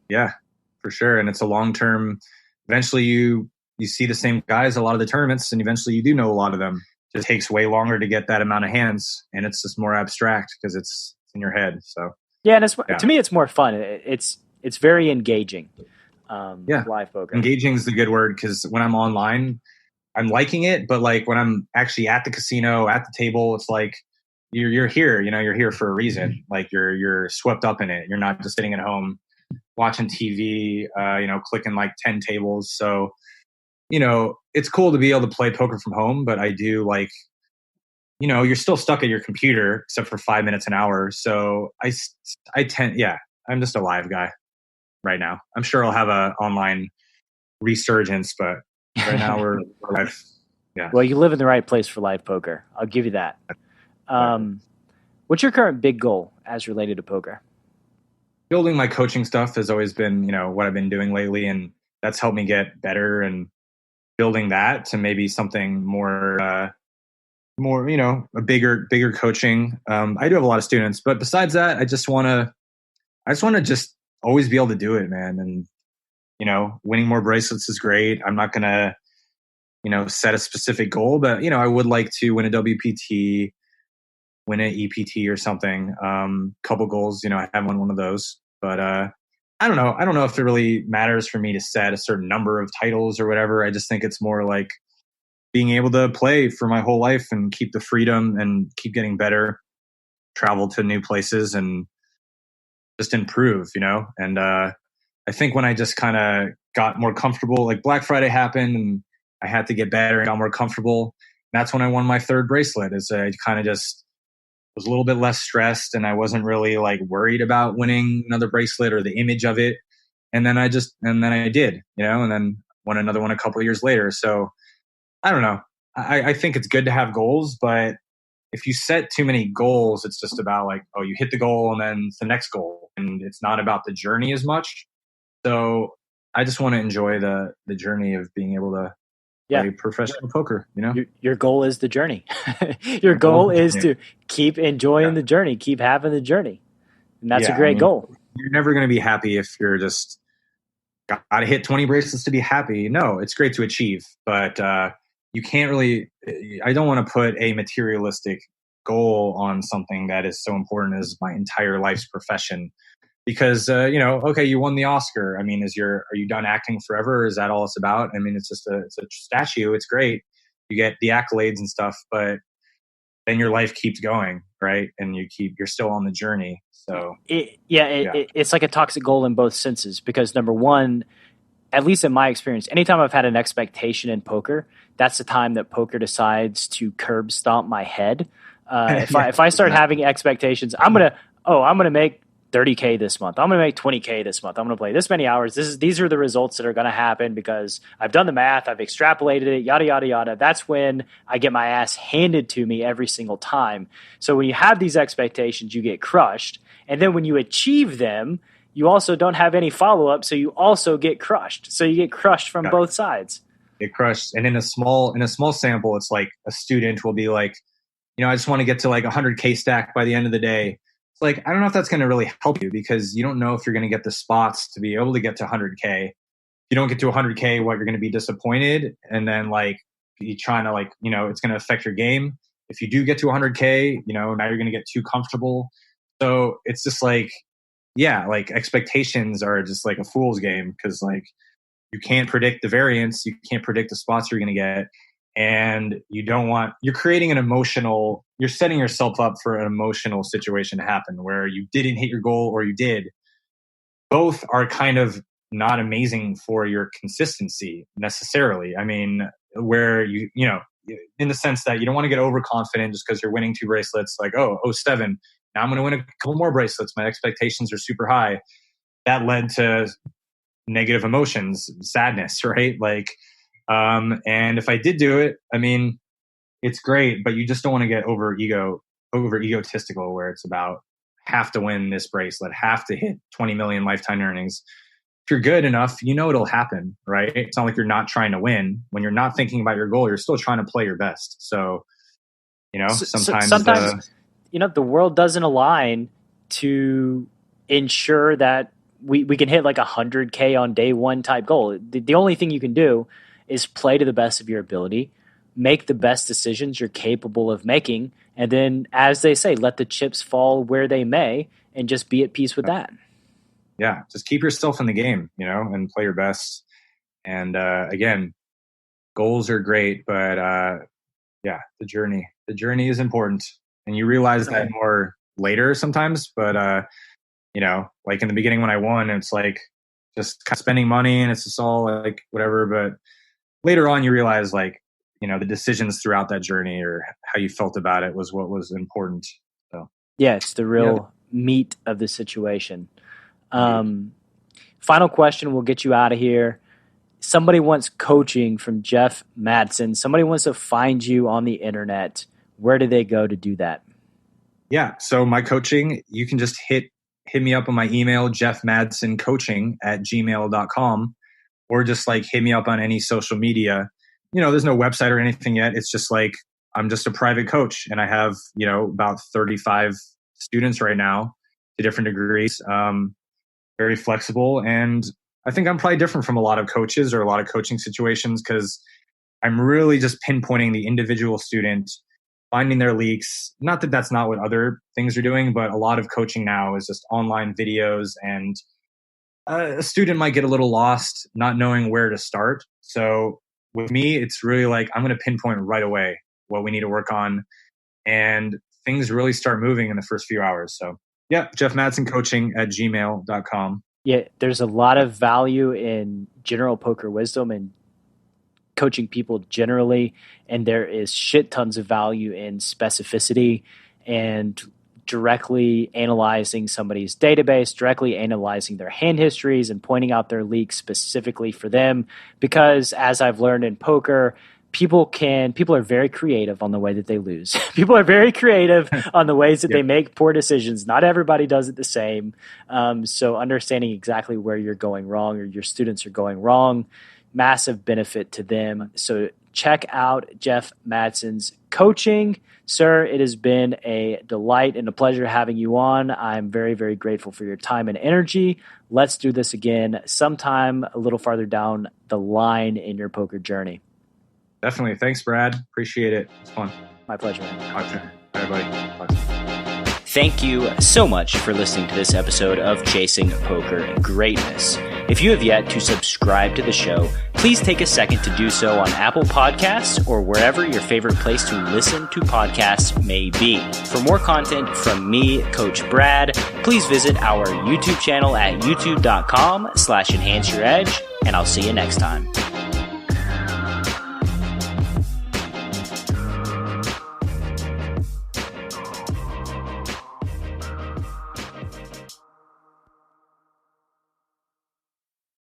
Yeah, for sure. And it's a long-term, eventually you see the same guys a lot of the tournaments, and eventually you do know a lot of them. It just takes way longer to get that amount of hands, and it's just more abstract because it's in your head. So yeah, and to me, it's more fun. It's very engaging. Live poker. Engaging is the good word, because when I'm online, I'm liking it, but like when I'm actually at the casino, at the table, it's like you're here. You're here for a reason. Like you're swept up in it. You're not just sitting at home watching TV. Clicking like 10 tables. So it's cool to be able to play poker from home, but I do like, you're still stuck at your computer except for 5 minutes an hour. So I'm just a live guy right now. I'm sure I'll have a online resurgence, but right now we're live. Yeah. Well, you live in the right place for live poker. I'll give you that. What's your current big goal as related to poker? Building my coaching stuff has always been, what I've been doing lately, and that's helped me get better, and building that to maybe something more, a bigger coaching. I do have a lot of students, but besides that, I just want to just always be able to do it, man. And, winning more bracelets is great. I'm not going to, set a specific goal, but, I would like to win a WPT, win an EPT or something. Couple goals, I have one of those, but, I don't know. I don't know if it really matters for me to set a certain number of titles or whatever. I just think it's more like being able to play for my whole life and keep the freedom and keep getting better, travel to new places and just improve, And I think when I just kind of got more comfortable, like Black Friday happened and I had to get better and got more comfortable. That's when I won my third bracelet. I kind of just was a little bit less stressed, and I wasn't really like worried about winning another bracelet or the image of it. And then I did, and then won another one a couple of years later. So I don't know. I think it's good to have goals, but if you set too many goals, it's just about like, oh, you hit the goal and then it's the next goal, and it's not about the journey as much. So I just want to enjoy the journey of being able to play professional poker. Your goal is the journey. Your goal is to keep enjoying the journey, keep having the journey, and that's a great goal. You're never going to be happy if you're just got to hit 20 bracelets to be happy. No, it's great to achieve, but you can't really. I don't want to put a materialistic goal on something that is so important as my entire life's profession. Because, okay, you won the Oscar. I mean, are you done acting forever? Is that all it's about? I mean, it's just it's a statue. It's great. You get the accolades and stuff, but then your life keeps going, right? And you're still on the journey. So it's like a toxic goal in both senses, because number one, at least in my experience, anytime I've had an expectation in poker, that's the time that poker decides to curb stomp my head. If I start having expectations, I'm gonna make $30K this month. I'm going to make $20K this month. I'm going to play this many hours. These are the results that are going to happen because I've done the math. I've extrapolated it, yada, yada, yada. That's when I get my ass handed to me every single time. So when you have these expectations, you get crushed. And then when you achieve them, you also don't have any follow-up. So you also get crushed. So you get crushed from both sides. Get crushed. And in a small sample, it's like a student will be like, I just want to get to like 100K stack by the end of the day. It's like, I don't know if that's going to really help you, because you don't know if you're going to get the spots to be able to get to 100K. If you don't get to 100K, you're going to be disappointed. And then like you trying to it's going to affect your game. If you do get to 100K, now you're going to get too comfortable. So it's just like, yeah, like expectations are just like a fool's game, because like you can't predict the variance, you can't predict the spots you're going to get, and you're creating you're setting yourself up for an emotional situation to happen where you didn't hit your goal or you did. Both are kind of not amazing for your consistency necessarily. I mean, where you know, in the sense that you don't want to get overconfident just because you're winning 2 bracelets, like, oh, 07, now I'm going to win a couple more bracelets. My expectations are super high. That led to negative emotions, sadness, right? Like, and if I did do it, I mean, it's great, but you just don't want to get over egotistical, where it's about have to win this bracelet, have to hit 20 million lifetime earnings. If you're good enough, you know it'll happen, right? It's not like you're not trying to win. When you're not thinking about your goal, you're still trying to play your best. So, you know, sometimes you know, the world doesn't align to ensure that we can hit like 100K on day one type goal. The only thing you can do is play to the best of your ability, make the best decisions you're capable of making, and then, as they say, let the chips fall where they may, and just be at peace with that. Yeah, just keep yourself in the game, you know, and play your best. And again, goals are great, but yeah, the journey is important, and you realize that more later sometimes. But you know, like in the beginning when I won, it's like just kind of spending money, and it's just all like whatever. But later on, you realize, like, you know, the decisions throughout that journey or how you felt about it was what was important. So yeah, it's the real meat of the situation. Final question, we'll get you out of here. Somebody wants coaching from Jeff Madsen. Somebody wants to find you on the internet. Where do they go to do that? Yeah, so my coaching, you can just hit me up on my email, jeffmadsencoaching@gmail.com, or just like hit me up on any social media. You know, there's no website or anything yet. It's just like, I'm just a private coach, and I have, you know, about 35 students right now to different degrees. Very flexible. And I think I'm probably different from a lot of coaches or a lot of coaching situations, because I'm really just pinpointing the individual student, finding their leaks. Not that that's not what other things are doing, but a lot of coaching now is just online videos, and a student might get a little lost not knowing where to start. So with me, it's really like, I'm going to pinpoint right away what we need to work on, and things really start moving in the first few hours. So yeah, jeffmadsencoaching@gmail.com. Yeah, there's a lot of value in general poker wisdom and coaching people generally, and there is shit tons of value in specificity and directly analyzing somebody's database, directly analyzing their hand histories and pointing out their leaks specifically for them. Because as I've learned in poker, people are very creative on the way that they lose. People are very creative on the ways that they make poor decisions. Not everybody does it the same. So understanding exactly where you're going wrong or your students are going wrong, massive benefit to them. So check out Jeff Madsen's coaching. Sir, it has been a delight and a pleasure having you on. I'm very, very grateful for your time and energy. Let's do this again sometime a little farther down the line in your poker journey. Definitely. Thanks, Brad. Appreciate it. It's fun. My pleasure, man. Talk soon. Bye, buddy. Thank you so much for listening to this episode of Chasing Poker Greatness. If you have yet to subscribe to the show, please take a second to do so on Apple Podcasts or wherever your favorite place to listen to podcasts may be. For more content from me, Coach Brad, please visit our YouTube channel at youtube.com/enhanceyouredge, and I'll see you next time.